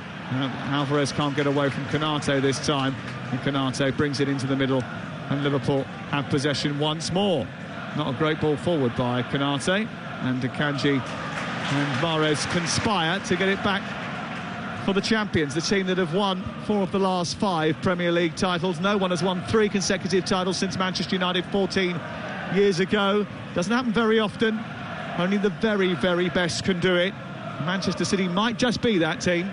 Alvarez can't get away from Canate this time, and Canate brings it into the middle, and Liverpool have possession once more. Not a great ball forward by Canate, and Akanji and Mahrez conspire to get it back for the champions, the team that have won 4 of the last 5 Premier League titles. No one has won 3 consecutive titles since Manchester United 14 years ago. Doesn't happen very often. Only the very, very best can do it. Manchester City might just be that team.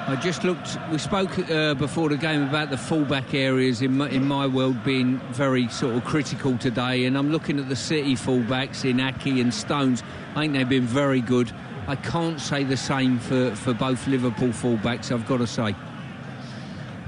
I just looked, we spoke before the game about the fullback areas in my world being very sort of critical today, and I'm looking at the City fullbacks in Aki and Stones. I think they've been very good. I can't say the same for both Liverpool fullbacks, I've got to say.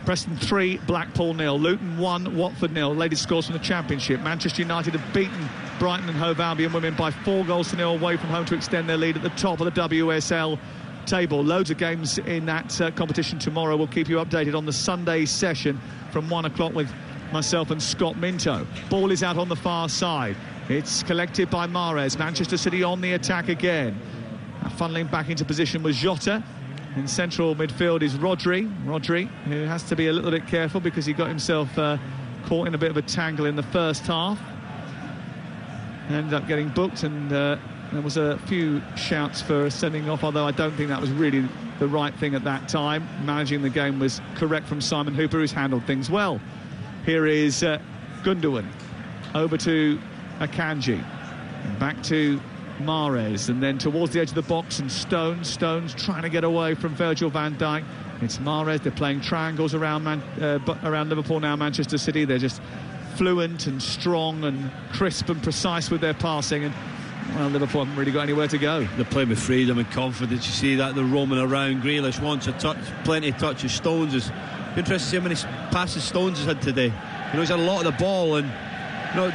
Preston 3, Blackpool 0, Luton 1, Watford 0. Latest scores from the Championship. Manchester United have beaten Brighton and Hove Albion women by 4 goals to 0 away from home to extend their lead at the top of the WSL table. Loads of games in that competition tomorrow. We'll keep you updated on the Sunday session from 1 o'clock with myself and Scott Minto. Ball is out on the far side. It's collected by Mahrez. Manchester City on the attack again. Funneling back into position was Jota. In central midfield is Rodri, who has to be a little bit careful because he got himself caught in a bit of a tangle in the first half. Ended up getting booked, and there was a few shouts for sending off, although I don't think that was really the right thing at that time. Managing the game was correct from Simon Hooper, who's handled things well. Here is Gundogan, over to Akanji, back to Mahrez, and then towards the edge of the box, and Stones trying to get away from Virgil van Dijk. It's Mahrez. They're playing triangles around Liverpool now. Manchester City, they're just fluent and strong and crisp and precise with their passing, and well, Liverpool haven't really got anywhere to go. They're playing with freedom and confidence. You see that they're roaming around. Grealish wants a touch, plenty of touches. Stones is interesting to see how many passes Stones has had today. He's had a lot of the ball, and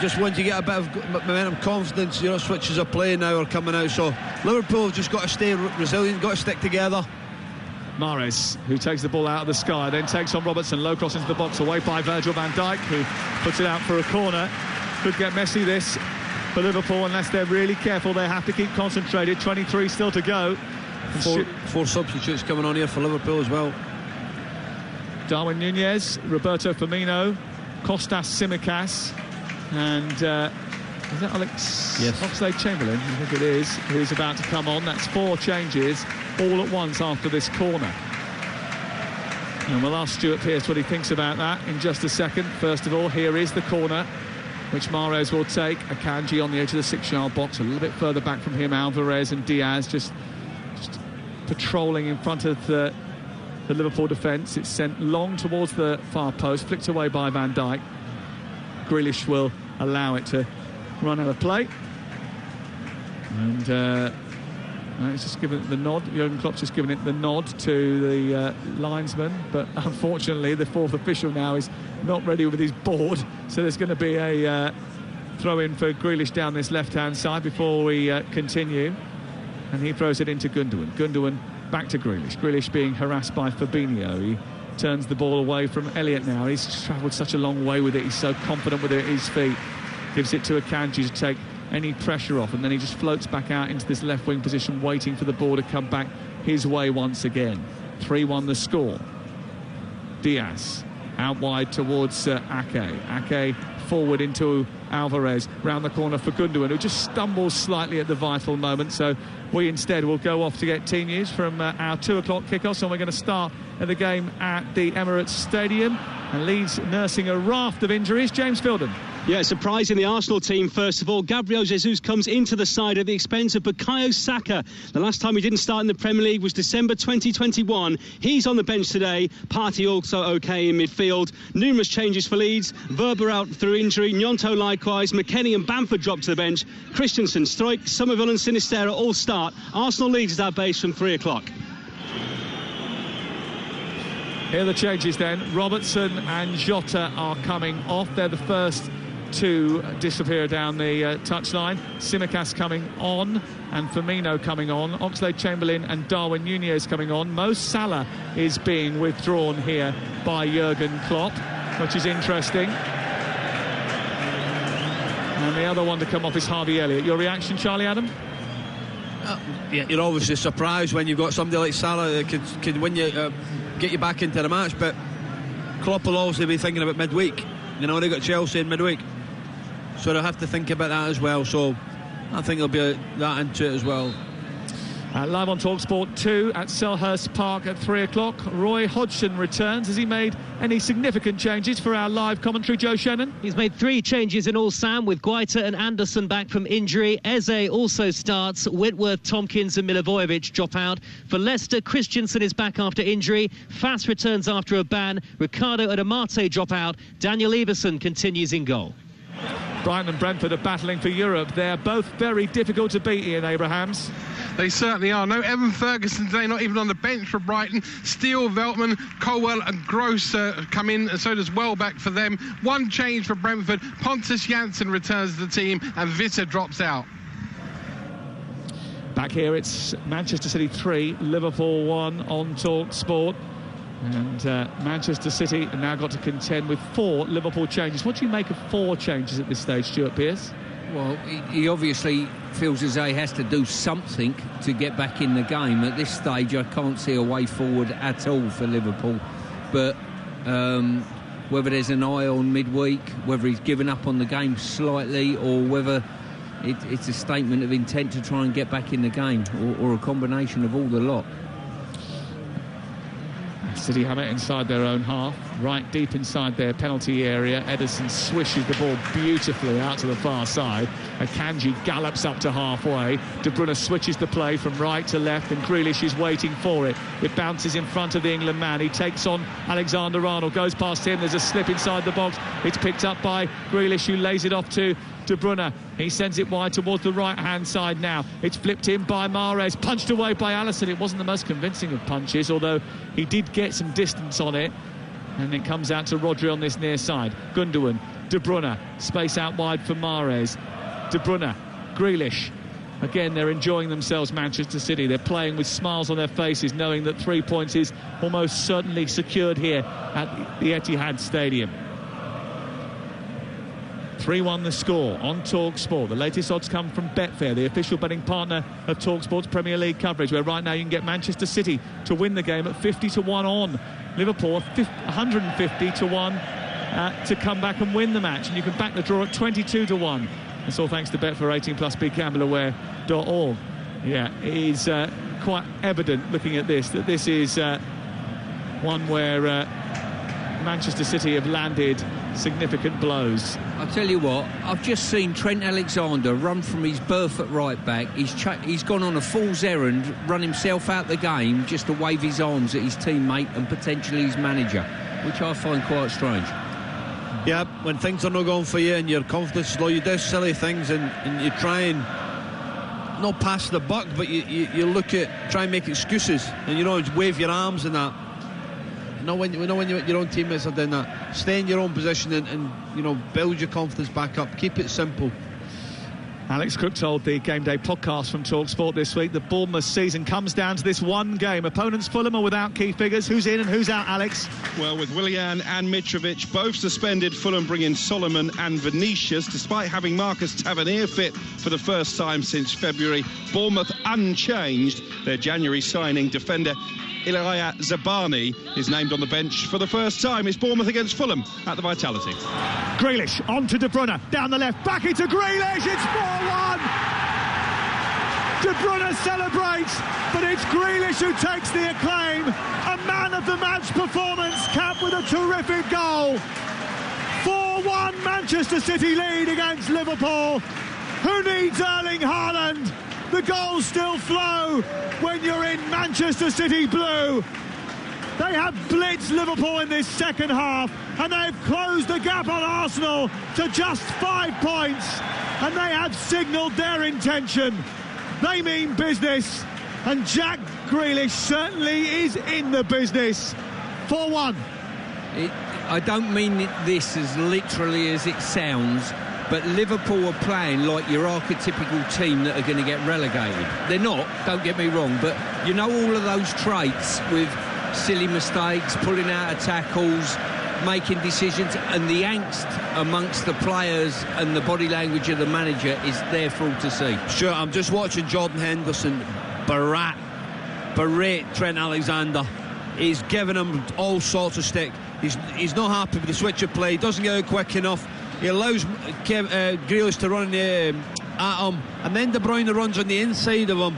just once you get a bit of momentum, confidence, switches of play now are coming out. So Liverpool have just got to stay resilient, got to stick together. Mahrez, who takes the ball out of the sky, then takes on Robertson, low cross into the box, away by Virgil van Dijk, who puts it out for a corner. Could get messy, this, for Liverpool, unless they're really careful. They have to keep concentrated. 23 still to go. Four substitutes coming on here for Liverpool as well. Darwin Nunez, Roberto Firmino, Kostas Tsimikas, and is that Alex? Yes. Oxlade-Chamberlain, I think it is, who's about to come on. That's 4 changes all at once after this corner. And we'll ask Stuart Pearce what he thinks about that in just a second. First of all, here is the corner, which Mahrez will take. Akanji on the edge of the 6-yard box, a little bit further back from him. Alvarez and Diaz just patrolling in front of the Liverpool defence. It's sent long towards the far post, flicked away by Van Dijk. Grealish will allow it to run out of play, and he's just given it the nod. Jurgen Klopp's just given it the nod to the linesman, but unfortunately the 4th official now is not ready with his board, so there's going to be a throw-in for Grealish down this left-hand side before we continue, and he throws it into Gundogan back to Grealish being harassed by Fabinho. He turns the ball away from Elliott now. He's travelled such a long way with it. He's so confident with it at his feet. Gives it to Akanji to take any pressure off, and then he just floats back out into this left wing position, waiting for the ball to come back his way once again. 3-1 the score. Diaz out wide towards Ake. Ake forward into Alvarez, round the corner for Gundogan, who just stumbles slightly at the vital moment. So we instead will go off to get team news from our 2 o'clock kickoff. So we're going to start at the game at the Emirates Stadium, and Leeds nursing a raft of injuries. James Fielden. Yeah, surprising the Arsenal team, first of all. Gabriel Jesus comes into the side at the expense of Bukayo Saka. The last time he didn't start in the Premier League was December 2021. He's on the bench today. Partey also OK in midfield. Numerous changes for Leeds. Verber out through injury. Gnonto likewise. McKennie and Bamford dropped to the bench. Christensen, Struijk, Somerville and Sinisterra all start. Arsenal Leeds is our base from 3 o'clock. Here are the changes then. Robertson and Jota are coming off. They're the first to disappear down the touchline. Tsimikas coming on and Firmino coming on. Oxlade-Chamberlain and Darwin Nunez coming on. Mo Salah is being withdrawn here by Jurgen Klopp, which is interesting. And the other one to come off is Harvey Elliott. Your reaction, Charlie Adam? Yeah, you're obviously surprised when you've got somebody like Salah that could win you, get you back into the match, but Klopp will obviously be thinking about midweek. They got Chelsea in midweek, so they'll have to think about that as well. So I think there'll be that into it as well. Live on TalkSport 2 at Selhurst Park at 3 o'clock. Roy Hodgson returns. Has he made any significant changes for our live commentary, Joe Shannon? He's made 3 changes in all, Sam, with Guaita and Anderson back from injury. Eze also starts. Whitworth, Tompkins and Milivojevic drop out. For Leicester, Christensen is back after injury. Fass returns after a ban. Ricardo and Amate drop out. Daniel Everson continues in goal. Brighton and Brentford are battling for Europe. They're both very difficult to beat, Ian Abrahams. They certainly are. No Evan Ferguson today, not even on the bench for Brighton. Steele, Veltman, Colwell and Gross come in, and so does Welbeck for them. 1 change for Brentford. Pontus Janssen returns to the team and Vita drops out. Back here, it's Manchester City 3, Liverpool 1 on TalkSport. And Manchester City have now got to contend with 4 Liverpool changes. What do you make of 4 changes at this stage, Stuart Pearce? Well, he obviously feels as though he has to do something to get back in the game. At this stage, I can't see a way forward at all for Liverpool. But whether there's an eye on midweek, whether he's given up on the game slightly, or whether it's a statement of intent to try and get back in the game, or a combination of all the lot. City have it inside their own half, right deep inside their penalty area. Ederson swishes the ball beautifully out to the far side. Akanji gallops up to halfway. De Bruyne switches the play from right to left, and Grealish is waiting for it. It bounces in front of the England man. He takes on Alexander-Arnold, goes past him. There's a slip inside the box. It's picked up by Grealish, who lays it off to De Bruyne. He sends it wide towards the right-hand side now. It's flipped in by Mahrez, punched away by Alisson. It wasn't the most convincing of punches, although he did get some distance on it. And it comes out to Rodri on this near side. Gundogan, De Bruyne, space out wide for Mahrez. De Bruyne, Grealish. Again, they're enjoying themselves, Manchester City. They're playing with smiles on their faces, knowing that 3 points is almost certainly secured here at the Etihad Stadium. 3-1 the score on TalkSport. The latest odds come from Betfair, the official betting partner of TalkSport's Premier League coverage, where right now you can get Manchester City to win the game at 50-1 on. Liverpool 150-1 to come back and win the match. And you can back the draw at 22-1. That's all thanks to Betfair 18+, begambleaware.org. Yeah, it is quite evident looking at this that this is one where Manchester City have landed significant blows. I'll tell you what, I've just seen Trent Alexander run from his berth at right back. He's gone on a fool's errand, run himself out the game just to wave his arms at his teammate and potentially his manager, which I find quite strange. Yeah, when things are not going for you and your confidence is low, you do silly things and you try and not pass the buck, but you look at, try and make excuses and, wave your arms and that. When your own teammates are doing that, stay in your own position and build your confidence back up. Keep it simple. Alex Crook told the Game Day podcast from TalkSport this week that Bournemouth's season comes down to this one game. Opponents Fulham are without key figures. Who's in and who's out, Alex? Well, with Willian and Mitrovic both suspended, Fulham bring in Solomon and Vinicius. Despite having Marcus Tavernier fit for the first time since February, Bournemouth unchanged. Their January signing, defender Ilaya Zabani, is named on the bench for the first time. It's Bournemouth against Fulham at the Vitality. Grealish on to De Bruyne, down the left, back into Grealish, it's 4-1! De Bruyne celebrates, but it's Grealish who takes the acclaim. A man of the match performance, capped with a terrific goal. 4-1 Manchester City lead against Liverpool. Who needs Erling Haaland? The goals still flow when you're in Manchester City blue. They have blitzed Liverpool in this second half, and they've closed the gap on Arsenal to just 5 points, and they have signalled their intention. They mean business, and Jack Grealish certainly is in the business. 4-1. I don't mean this as literally as it sounds, but Liverpool are playing like your archetypical team that are going to get relegated. They're not, don't get me wrong, but all of those traits with silly mistakes, pulling out of tackles, making decisions, and the angst amongst the players and the body language of the manager is there for all to see. Sure, I'm just watching Jordan Henderson berate Trent Alexander. He's giving him all sorts of stick. He's not happy with the switch of play. He doesn't get out quick enough. He allows Grealish to run at him, and then De Bruyne runs on the inside of him,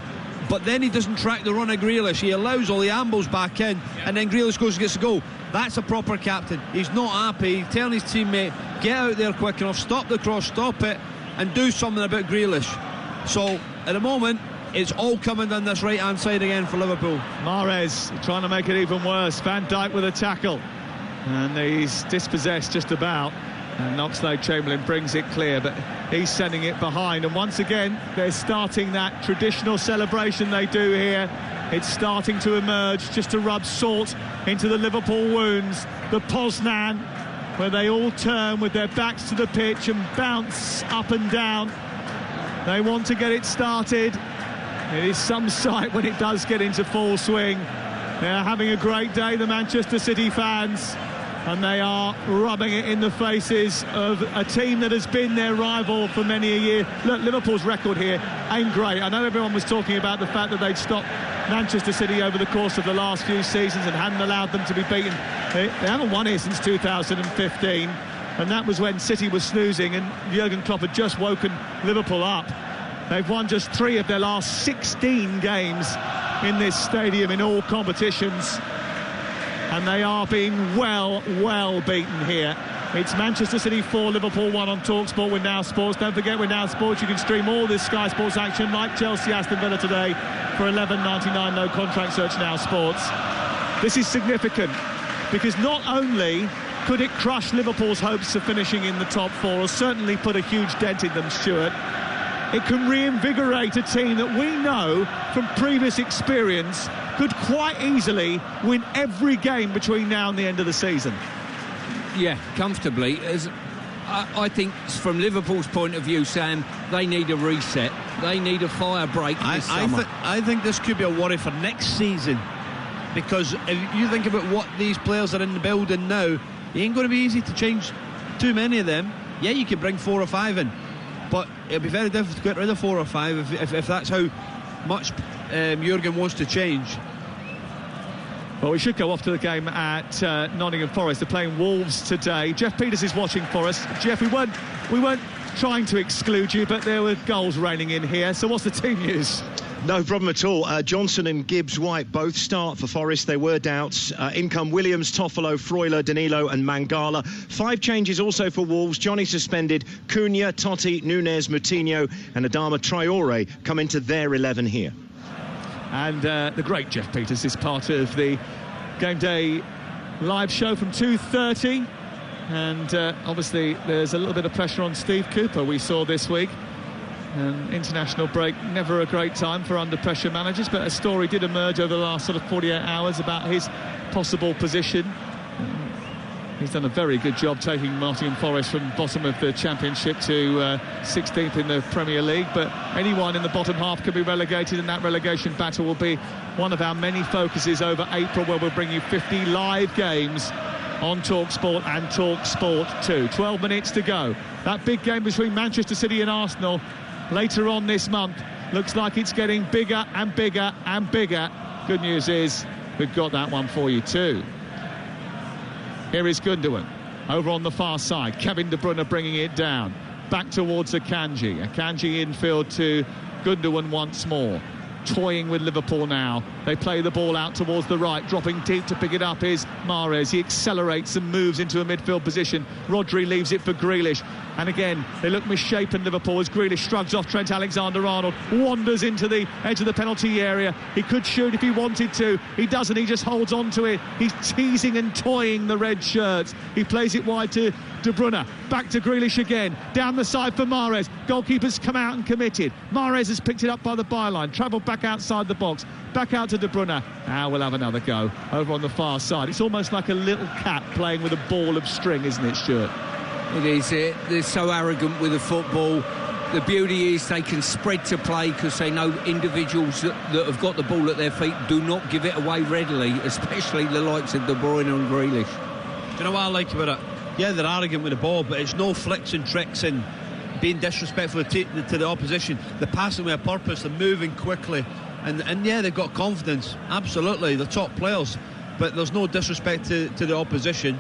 but then he doesn't track the run of Grealish. He allows all the ambles back in, and then Grealish goes and gets a goal. That's a proper captain. He's not happy. He's telling his teammate, get out there quick enough, stop the cross, stop it, and do something about Grealish. So at the moment, it's all coming down this right-hand side again for Liverpool. Mahrez trying to make it even worse. Van Dijk with a tackle, and he's dispossessed just about. And Oxlade-Chamberlain brings it clear, but he's sending it behind. And once again, they're starting that traditional celebration they do here. It's starting to emerge, just to rub salt into the Liverpool wounds. The Poznan, where they all turn with their backs to the pitch and bounce up and down. They want to get it started. It is some sight when it does get into full swing. They're having a great day, the Manchester City fans. and they are rubbing it in the faces of a team that has been their rival for many a year. Look, Liverpool's record here ain't great. I know everyone was talking about the fact that they'd stopped Manchester City over the course of the last few seasons and hadn't allowed them to be beaten. They haven't won here since 2015, and that was when City was snoozing and Jurgen Klopp had just woken Liverpool up. They've won just 3 of their last 16 games in this stadium in all competitions, and they are being well beaten here. It's Manchester City 4, Liverpool 1 on TalkSport with Now Sports. Don't forget, with Now Sports you can stream all this Sky Sports action like Chelsea Aston Villa today for $11.99, no contract. Search Now Sports. This is significant because not only could it crush Liverpool's hopes of finishing in the top 4, or certainly put a huge dent in them, Stuart, it can reinvigorate a team that we know from previous experience could quite easily win every game between now and the end of the season. Yeah, comfortably. I think from Liverpool's point of view, Sam, they need a reset. They need a fire break this summer. I think this could be a worry for next season, because if you think about what these players are in the building now, it ain't going to be easy to change too many of them. Yeah, you could bring 4 or 5 in, but it'll be very difficult to get rid of 4 or 5 if that's how much Jurgen wants to change. Well, we should go off to the game at Nottingham Forest. They're playing Wolves today. Jeff Peters is watching for us. Jeff, we weren't trying to exclude you, but there were goals raining in here. So what's the team news? No problem at all. Johnson and Gibbs-White both start for Forest. There were doubts. In come Williams, Toffolo, Freuler, Danilo and Mangala. 5 changes also for Wolves. Johnny suspended. Cunha, Totti, Nunez, Moutinho and Adama Traore come into their 11 here. And the great Jeff Peters is part of the Game Day live show from 2:30. And obviously there's a little bit of pressure on Steve Cooper, we saw this week. International break, never a great time for under-pressure managers, but a story did emerge over the last sort of 48 hours about his possible position. He's done a very good job taking Nottingham Forest from bottom of the Championship to 16th in the Premier League, but anyone in the bottom half can be relegated, and that relegation battle will be one of our many focuses over April, where we'll bring you 50 live games on TalkSport and TalkSport 2. 12 minutes to go. That big game between Manchester City and Arsenal later on this month looks like it's getting bigger and bigger and bigger. Good news is we've got that one for you too. Here is Gundogan over on the far side. Kevin De Bruyne bringing it down back towards Akanji. Akanji infield to Gundogan once more. Toying with Liverpool now. They play the ball out towards the right. Dropping deep to pick it up is Mahrez. He accelerates and moves into a midfield position. Rodri leaves it for Grealish. And again, they look misshapen, Liverpool, as Grealish shrugs off Trent Alexander-Arnold, wanders into the edge of the penalty area. He could shoot if he wanted to. He doesn't. He just holds on to it. He's teasing and toying the red shirts. He plays it wide to De Bruyne. Back to Grealish again. Down the side for Mahrez. Goalkeeper's come out and committed. Mahrez has picked it up by the byline. Travelled back outside the box. Back out to De Bruyne. Now we'll have another go over on the far side. It's almost like a little cat playing with a ball of string, isn't it, Stuart? It is. They're so arrogant with the football. The beauty is they can spread to play because they know individuals that have got the ball at their feet do not give it away readily, especially the likes of De Bruyne and Grealish. Do you know what I like about it? Yeah, they're arrogant with the ball, but it's no flicks and tricks and being disrespectful to the opposition. They're passing with a purpose, they're moving quickly, and yeah, they've got confidence. Absolutely, they're top players, but there's no disrespect to the opposition.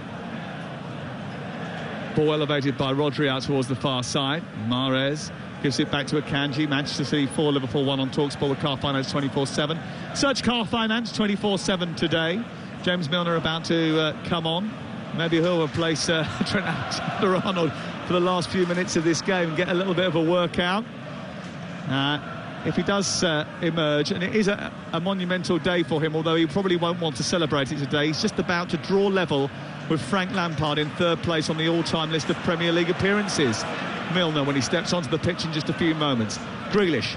Ball elevated by Rodri out towards the far side. Mahrez gives it back to Akanji. Manchester City 4, Liverpool 1 on TalkSport with Car Finance 24/7. Search Car Finance 24/7 today. James Milner about to come on. Maybe he'll replace Trent Alexander-Arnold for the last few minutes of this game and get a little bit of a workout. If he does emerge, and it is a monumental day for him, although he probably won't want to celebrate it today. He's just about to draw level with Frank Lampard in 3rd place on the all-time list of Premier League appearances. Milner when he steps onto the pitch in just a few moments. Grealish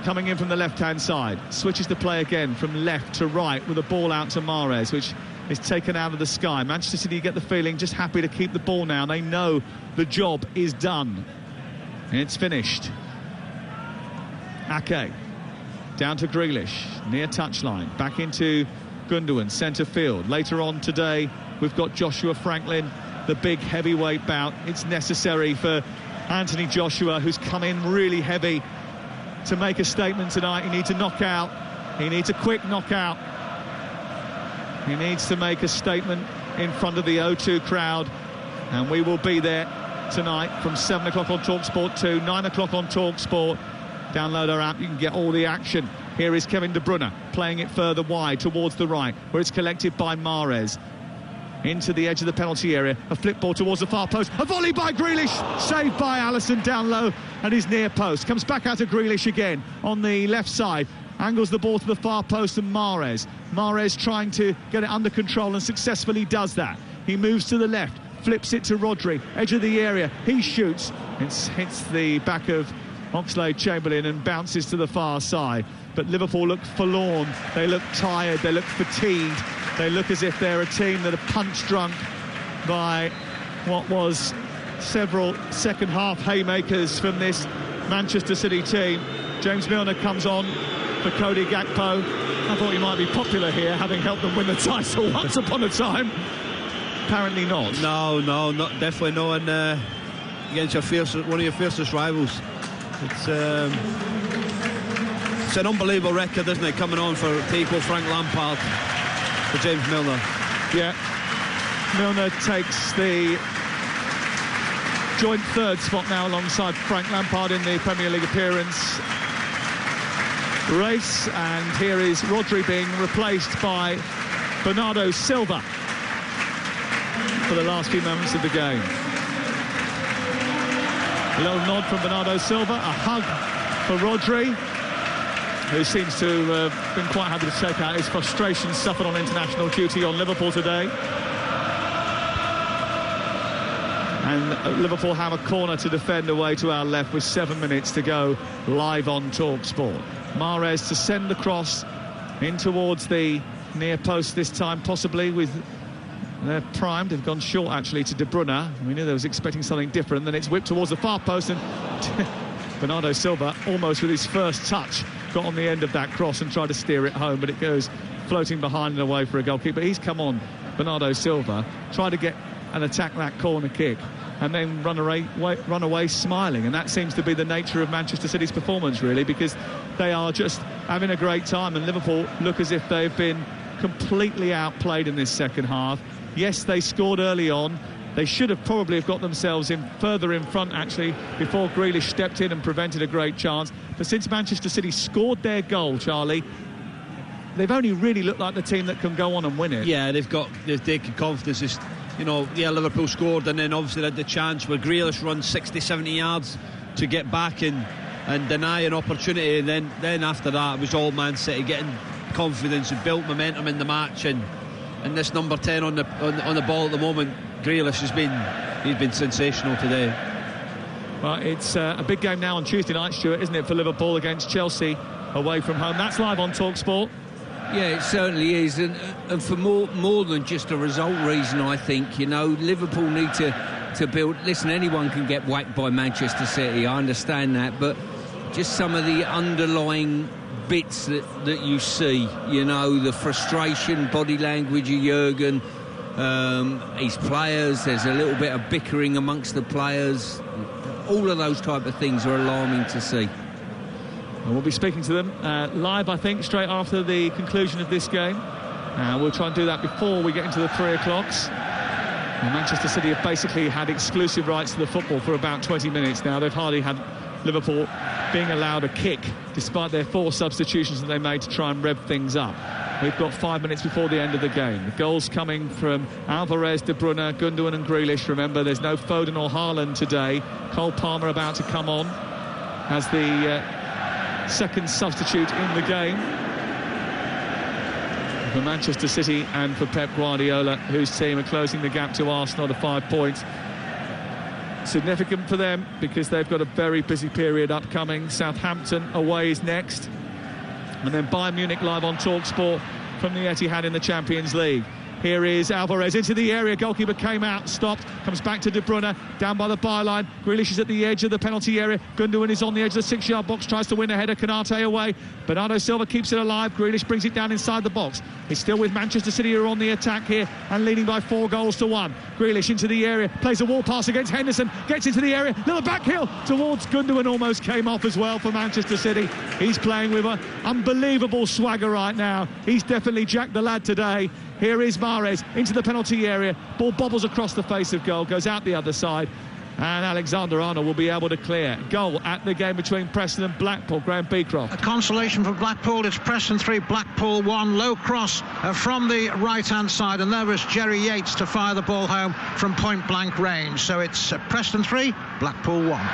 coming in from the left-hand side, switches the play again from left to right with a ball out to Mahrez, which is taken out of the sky. Manchester City, you get the feeling, just happy to keep the ball now. They know the job is done. It's finished. Ake down to Grealish, near touchline, back into Gundogan, centre field. Later on today, we've got Joshua Franklin, the big heavyweight bout. It's necessary for Anthony Joshua, who's come in really heavy, to make a statement tonight. He needs a knockout. He needs a quick knockout. He needs to make a statement in front of the O2 crowd, and we will be there tonight from 7 o'clock on TalkSport 2, 9 o'clock on TalkSport. Download our app, you can get all the action. Here is Kevin De Bruyne playing it further wide towards the right, where it's collected by Mahrez. Into the edge of the penalty area, a flip ball towards the far post, a volley by Grealish, saved by Alisson down low at his near post. Comes back out to Grealish again on the left side, angles the ball to the far post, and Mahrez trying to get it under control and successfully does that. He moves to the left, flips it to Rodri, edge of the area, he shoots, it hits the back of Oxlade-Chamberlain and bounces to the far side. But Liverpool look forlorn, they look tired, they look fatigued, they look as if they're a team that are punch drunk by what was several second half haymakers from this Manchester City team. James Milner comes on for Cody Gakpo. I thought he might be popular here, having helped them win the title once upon a time. Apparently not. No, not definitely no. And against one of your fiercest rivals, it's an unbelievable record, isn't it? Coming on to equal Frank Lampard for James Milner. Yeah, Milner takes the joint third spot now alongside Frank Lampard in the Premier League appearance race, and here is Rodri being replaced by Bernardo Silva for the last few moments of the game. A little nod from Bernardo Silva, a hug for Rodri, who seems to have been quite happy to take out his frustrations suffered on international duty on Liverpool today. And Liverpool have a corner to defend away to our left with 7 minutes to go, live on TalkSport. Mahrez to send the cross in towards the near post this time, possibly with... They're primed, they've gone short actually to De Bruyne. We knew they was expecting something different. Then it's whipped towards the far post, and Bernardo Silva, almost with his first touch, got on the end of that cross and tried to steer it home, but it goes floating behind and away for a goalkeeper. He's come on, Bernardo Silva, tried to get and attack that corner kick, and then run away smiling. And that seems to be the nature of Manchester City's performance, really, because they are just having a great time, and Liverpool look as if they've been completely outplayed in this second half. Yes, they scored early on. They should have probably got themselves further in front, actually, before Grealish stepped in and prevented a great chance. But since Manchester City scored their goal, Charlie, they've only really looked like the team that can go on and win it. Yeah, they've taken confidence. Liverpool scored, and then obviously they had the chance where Grealish runs 60-70 yards to get back and deny an opportunity. And then after that, it was all Man City getting confidence and built momentum in the match. And this number 10 on the ball at the moment, Grealish he's been sensational today. Well, it's a big game now on Tuesday night, Stuart, isn't it, for Liverpool against Chelsea away from home. That's live on TalkSport. Yeah, it certainly is, and for more than just a result reason, I think. Liverpool need to build. Listen, anyone can get whacked by Manchester City, I understand that, but just some of the underlying bits that you see, the frustration, body language of Jurgen, his players, there's a little bit of bickering amongst the players. All of those type of things are alarming to see. And we'll be speaking to them live, I think, straight after the conclusion of this game. We'll try and do that before we get into the 3 o'clocks. And Manchester City have basically had exclusive rights to the football for about 20 minutes now. They've hardly had Liverpool being allowed a kick, despite their 4 substitutions that they made to try and rev things up. We've got 5 minutes before the end of the game. The goals coming from Alvarez, De Bruyne, Gundogan and Grealish. Remember, there's no Foden or Haaland today. Cole Palmer about to come on as the second substitute in the game for Manchester City and for Pep Guardiola, whose team are closing the gap to Arsenal to 5 points. Significant for them because they've got a very busy period upcoming. Southampton away is next, and then Bayern Munich live on TalkSport from the Etihad in the Champions League. Here is Alvarez into the area. Goalkeeper came out, stopped, comes back to De Bruyne, down by the byline. Grealish is at the edge of the penalty area. Gundogan is on the edge of the 6-yard box, tries to win a header. Canate away. Bernardo Silva keeps it alive. Grealish brings it down inside the box. It's still with Manchester City, who are on the attack here and leading by 4-1. Grealish into the area, plays a wall pass against Henderson, gets into the area, little back heel towards Gundogan, almost came off as well for Manchester City. He's playing with an unbelievable swagger right now. He's definitely Jack the Lad today. Here is Mahrez into the penalty area. Ball bobbles across the face of goal, goes out the other side. And Alexander-Arnold will be able to clear. Goal at the game between Preston and Blackpool. Graham Beecroft. A consolation for Blackpool. It's Preston 3, Blackpool 1. Low cross from the right-hand side. And there was Jerry Yates to fire the ball home from point-blank range. So it's Preston 3, Blackpool 1.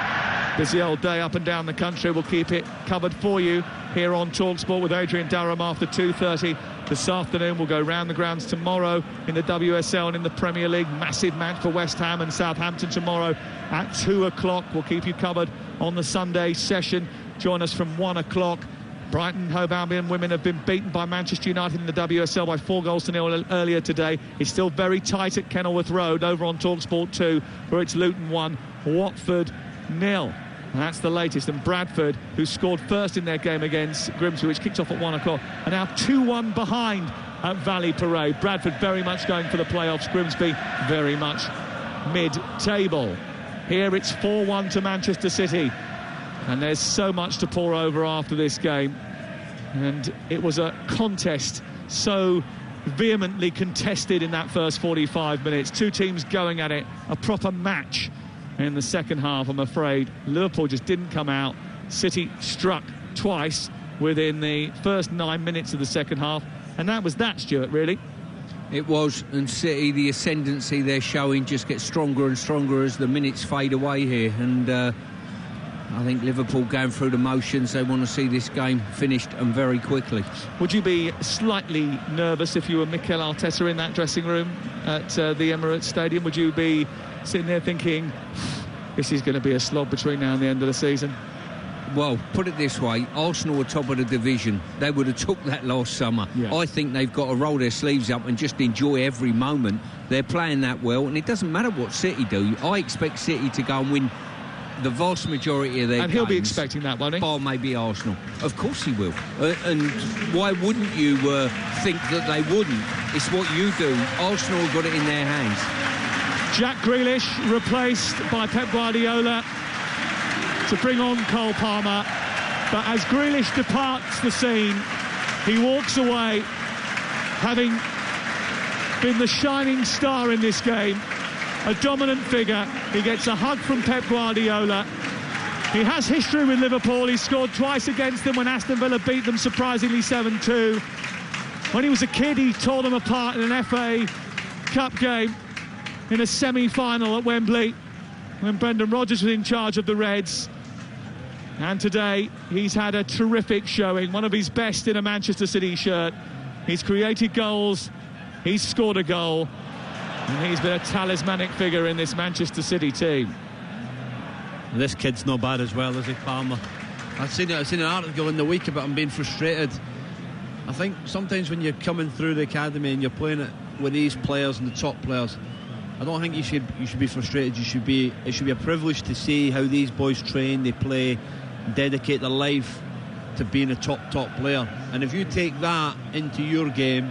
Busy old day up and down the country. We'll keep it covered for you here on TalkSport with Adrian Durham after 2:30 this afternoon. We'll go round the grounds tomorrow in the WSL and in the Premier League. Massive match for West Ham and Southampton tomorrow at 2 o'clock. We'll keep you covered on the Sunday session. Join us from 1 o'clock. Brighton Hove Albion women have been beaten by Manchester United in the WSL by 4-0 earlier today. It's still very tight at Kenilworth Road over on TalkSport 2, where it's Luton 1, Watford 0. That's the latest. And Bradford, who scored first in their game against Grimsby, which kicked off at 1 o'clock, are now 2-1 behind at Valley Parade. Bradford very much going for the playoffs. Grimsby very much mid-table. Here it's 4-1 to Manchester City. And there's so much to pour over after this game. And it was a contest so vehemently contested in that first 45 minutes. Two teams going at it, a proper match. In the second half, I'm afraid Liverpool just didn't come out. City struck twice within the first 9 minutes of the second half, and that was that, Stuart, really. It was, and City, the ascendancy they're showing just gets stronger and stronger as the minutes fade away here, and I think Liverpool going through the motions. They want to see this game finished and very quickly. Would you be slightly nervous if you were Mikel Arteta in that dressing room at the Emirates Stadium? Would you be sitting there thinking, this is going to be a slog between now and the end of the season? Well, put it this way, Arsenal were top of the division. They would have took that last summer. Yeah. I think they've got to roll their sleeves up and just enjoy every moment. They're playing that well, and it doesn't matter what City do. I expect City to go and win the vast majority of their games. And he'll be expecting that, won't he? Bar maybe Arsenal. Of course he will. And why wouldn't you think that they wouldn't? It's what you do. Arsenal have got it in their hands. Jack Grealish replaced by Pep Guardiola to bring on Cole Palmer. But as Grealish departs the scene, he walks away having been the shining star in this game, a dominant figure. He gets a hug from Pep Guardiola. He has history with Liverpool. He scored twice against them when Aston Villa beat them surprisingly 7-2. When he was a kid, he tore them apart in an FA Cup game in a semi-final at Wembley when Brendan Rodgers was in charge of the Reds. And today he's had a terrific showing, one of his best in a Manchester City shirt. He's created goals, he's scored a goal, and he's been a talismanic figure in this Manchester City team. This kid's not bad as well, is he, Palmer? I've seen an article in the week about him being frustrated. I think sometimes when you're coming through the academy and you're playing it with these players and the top players, I don't think you should be frustrated. It should be a privilege to see how these boys train, they play, dedicate their life to being a top player. And if you take that into your game,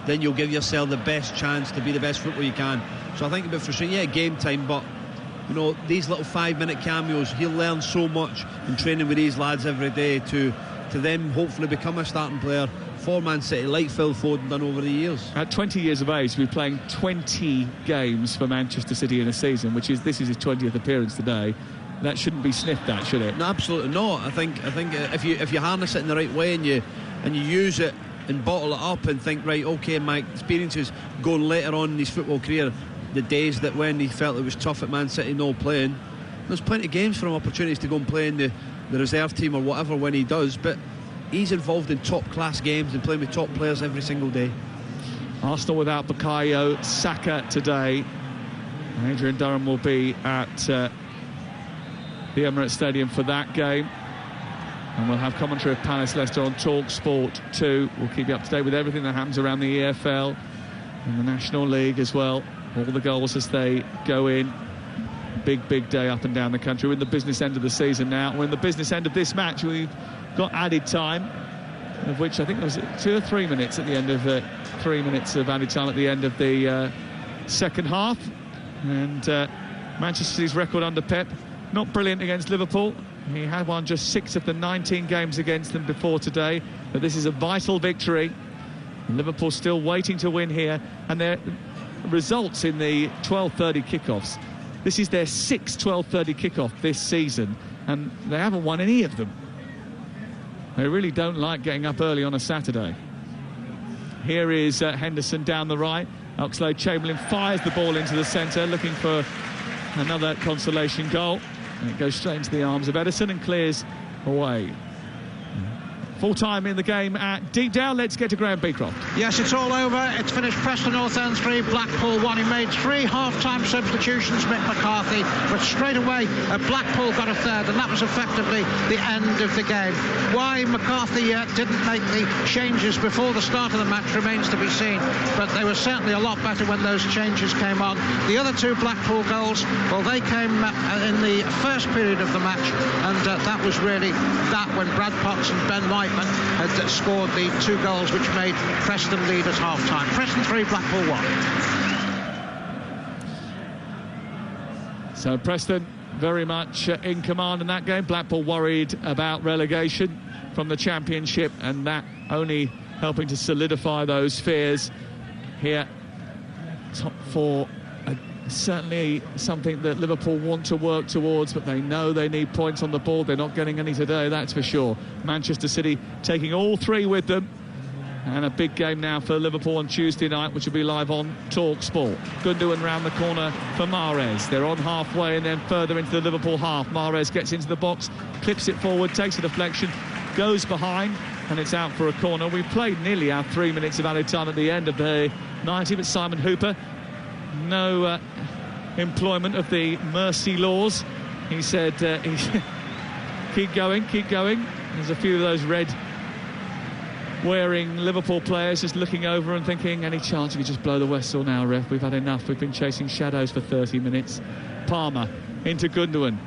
then you'll give yourself the best chance to be the best footballer you can. So I think a bit frustrating. Yeah, game time, but you know, these little 5-minute cameos, he'll learn so much in training with these lads every day to then hopefully become a starting player for Man City, like Phil Foden done over the years. At 20 years of age, we're playing 20 games for Manchester City in a season, this is his 20th appearance today. That shouldn't be sniffed at, should it? No, absolutely not. I think if you harness it in the right way and you use it and bottle it up and think, right, okay, my experiences going later on in his football career, the days that when he felt it was tough at Man City no playing, there's plenty of games for him, opportunities to go and play in the reserve team or whatever when he does, but he's involved in top class games and playing with top players every single day. Arsenal without Bukayo Saka today. Adrian Durham will be at the Emirates Stadium for that game, and we'll have commentary of Palace Leicester on TalkSport 2. We'll keep you up to date with everything that happens around the EFL in the National League as well. All the goals as they go in. Big day up and down the country. We're in the business end of the season now. We're in the business end of this match. We've got added time, of which I think there was 2 or 3 minutes at the end of 3 minutes of added time at the end of the second half. And Manchester City's record under Pep, not brilliant against Liverpool. He had won just 6 of the 19 games against them before today, but this is a vital victory. And Liverpool still waiting to win here, and their results in the 12:30 kickoffs. This is their 6th 12:30 kickoff this season, and they haven't won any of them. They really don't like getting up early on a Saturday. Here is Henderson down the right. Oxlade-Chamberlain fires the ball into the centre, looking for another consolation goal. And it goes straight into the arms of Ederson and clears away. Full time in the game at Deepdale. Let's get to Graham Beecroft. Yes, it's all over. It's finished. Preston North End 3, Blackpool 1. He made 3 half-time substitutions, Mick McCarthy, but straight away Blackpool got a third, and that was effectively the end of the game. Why McCarthy didn't make the changes before the start of the match remains to be seen, but they were certainly a lot better when those changes came on. The other 2 Blackpool goals, well, they came in the first period of the match, and that was really that when Brad Potts and Ben White had scored the 2 goals which made Preston lead at half-time. Preston 3, Blackpool 1. So Preston very much in command in that game. Blackpool worried about relegation from the Championship, and that only helping to solidify those fears here. Top 4, certainly something that Liverpool want to work towards, but they know they need points on the board. They're not getting any today, that's for sure. Manchester City taking all 3 with them, and a big game now for Liverpool on Tuesday night, which will be live on TalkSport. Gundogan round the corner for Mahrez. They're on halfway and then further into the Liverpool half. Mahrez gets into the box, clips it forward, takes a deflection, goes behind, and it's out for a corner. We've played nearly our 3 minutes of added time at the end of the 90, but Simon Hooper, no employment of the mercy laws. He said, keep going. There's a few of those red-wearing Liverpool players just looking over and thinking, any chance you could just blow the whistle now, ref? We've had enough. We've been chasing shadows for 30 minutes. Palmer into Gundogan,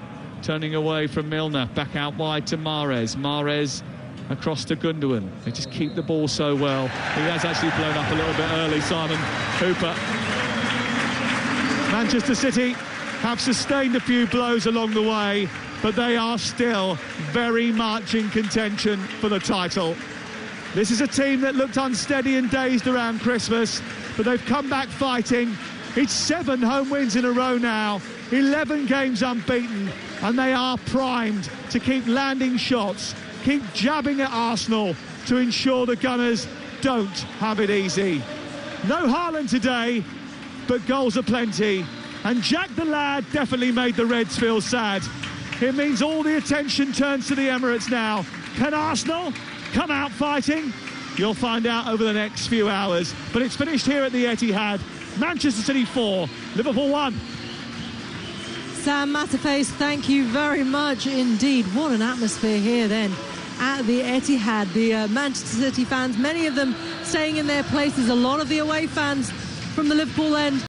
turning away from Milner, back out wide to Mahrez. Mahrez across to Gundogan. They just keep the ball so well. He has actually blown up a little bit early, Simon Hooper. Manchester City have sustained a few blows along the way, but they are still very much in contention for the title. This is a team that looked unsteady and dazed around Christmas, but they've come back fighting. It's 7 home wins in a row now, 11 games unbeaten, and they are primed to keep landing shots, keep jabbing at Arsenal to ensure the Gunners don't have it easy. No Haaland today, but goals are plenty, and Jack the Lad definitely made the Reds feel sad. It means all the attention turns to the Emirates now. Can Arsenal come out fighting? You'll find out over the next few hours, but it's finished here at the Etihad. Manchester City 4, Liverpool 1. Sam Matterface, thank you very much indeed. What an atmosphere here then at the Etihad. The Manchester City fans, many of them staying in their places, a lot of the away fans from the Liverpool end